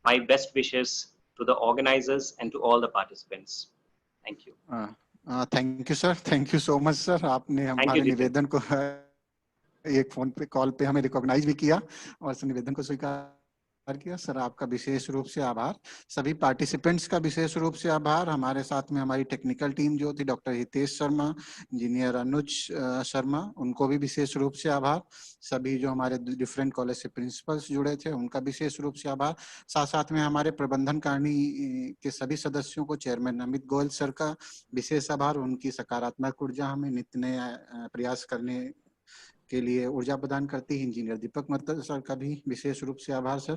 My best wishes to the organizers and to all the participants. Thank you. Thank you, sir. Thank you so much, sir. आपने हमारे निवेदन को एक फोन पे कॉल पे हमें रिकॉग्नाइज भी किया और इस निवेदन को स्वीकार किया। सर, आपका विशेष रूप से आभार। सभी पार्टिसिपेंट्स का विशेष रूप से आभार। हमारे साथ में हमारी टेक्निकल टीम जो थी, डॉक्टर हितेश शर्मा, इंजीनियर अनुज शर्मा, उनको भी विशेष रूप से आभार। सभी जो हमारे डिफरेंट कॉलेज से प्रिंसिपल्स जुड़े थे, उनका विशेष रूप से आभार। साथ साथ में हमारे प्रबंधन कारिणी के सभी सदस्यों को, चेयरमैन अमित गोयल सर का विशेष आभार। उनकी सकारात्मक ऊर्जा हमें नित्य नए प्रयास करने के लिए ऊर्जा प्रदान करती है। इंजीनियर दीपक मत्तर सर का भी विशेष रूप से आभार। Sir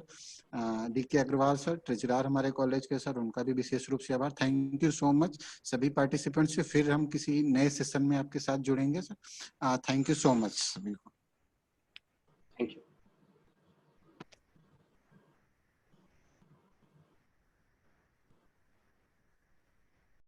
DK Agarwal sir, treasurer हमारे कॉलेज के सर, उनका भी विशेष रूप से आभार। थैंक यू सो मच सभी पार्टिसिपेंट्स से। फिर हम किसी नए सेशन में आपके साथ जुड़ेंगे sir. Thank you so much सभी को।